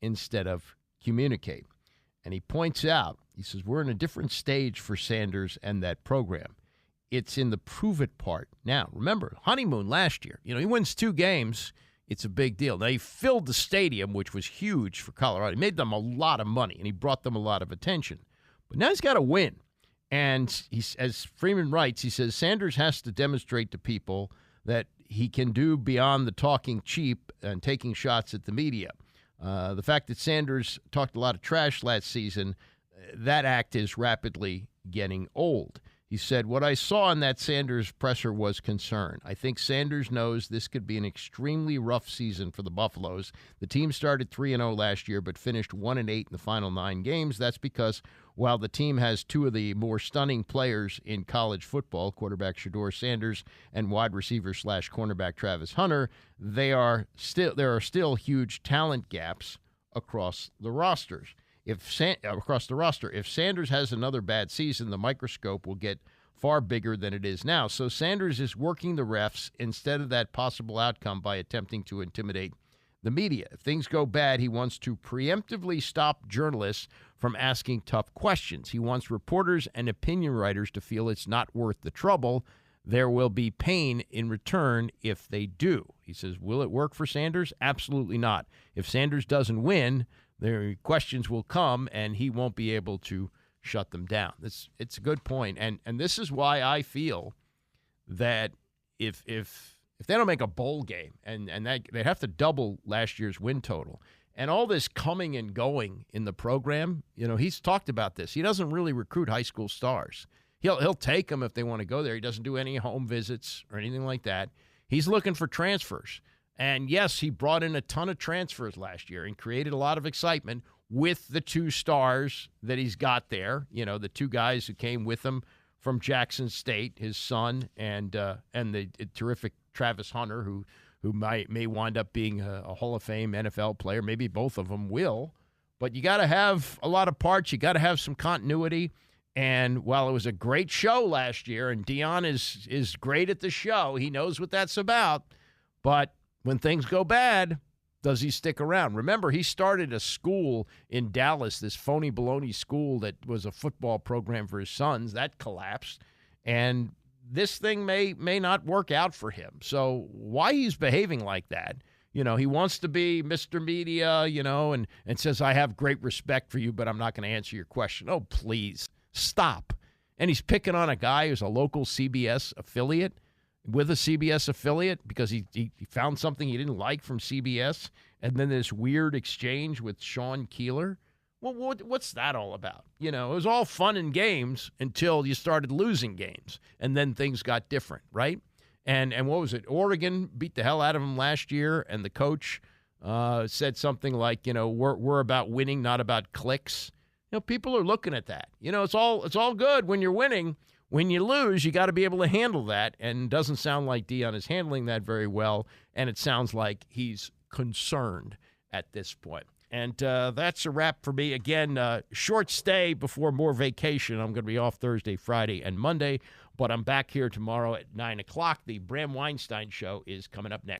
Speaker 4: instead of communicate. And he points out, he says, we're in a different stage for Sanders and that program. It's in the prove it part. Now, remember, honeymoon last year. He wins 2 games. It's a big deal. Now, he filled the stadium, which was huge for Colorado. He made them a lot of money, and he brought them a lot of attention. But now he's got to win. And as Freeman writes, he says, Sanders has to demonstrate to people that he can do beyond the talking cheap and taking shots at the media. The fact that Sanders talked a lot of trash last season, that act is rapidly getting old. He said, what I saw in that Sanders presser was concern. I think Sanders knows this could be an extremely rough season for the Buffaloes. The team started 3-0 last year, but finished 1-8 in the final 9 games. That's because while the team has 2 of the more stunning players in college football, quarterback Shedeur Sanders and wide receiver / cornerback Travis Hunter, there are still huge talent gaps across the rosters. If Sanders has another bad season, the microscope will get far bigger than it is now. So Sanders is working the refs instead of that possible outcome by attempting to intimidate the media. If things go bad, he wants to preemptively stop journalists from asking tough questions. He wants reporters and opinion writers to feel it's not worth the trouble. There will be pain in return if they do. He says, will it work for Sanders? Absolutely not. If Sanders doesn't win, their questions will come, and he won't be able to shut them down. It's a good point, and this is why I feel that if they don't make a bowl game, and they have to double last year's win total, and all this coming and going in the program, he's talked about this. He doesn't really recruit high school stars. He'll take them if they want to go there. He doesn't do any home visits or anything like that. He's looking for transfers. And, yes, he brought in a ton of transfers last year and created a lot of excitement with the 2 stars that he's got there, the 2 guys who came with him from Jackson State, his son, and the terrific Travis Hunter, who may wind up being a Hall of Fame NFL player. Maybe both of them will. But you got to have a lot of parts. You got to have some continuity. And while it was a great show last year, and Deion is great at the show, he knows what that's about. But when things go bad, does he stick around? Remember, he started a school in Dallas, this phony baloney school that was a football program for his sons. That collapsed. And this thing may not work out for him. So why he's behaving like that? You know, he wants to be Mr. Media, you know, and says, I have great respect for you, but I'm not going to answer your question. Oh, please, stop. And he's picking on a guy who's a local CBS affiliate with a CBS affiliate because he found something he didn't like from CBS. And then this weird exchange with Sean Keeler. Well, what's that all about? You know, it was all fun and games until you started losing games. And then things got different, right? And what was it? Oregon beat the hell out of them last year, and the coach said something like, you know, we're about winning, not about clicks. You know, people are looking at that. You know, it's all good when you're winning. When you lose, you got to be able to handle that, and it doesn't sound like Deion is handling that very well, and it sounds like he's concerned at this point. And that's a wrap for me. Again, short stay before more vacation. I'm going to be off Thursday, Friday, and Monday, but I'm back here tomorrow at 9 o'clock. The Bram Weinstein Show is coming up next.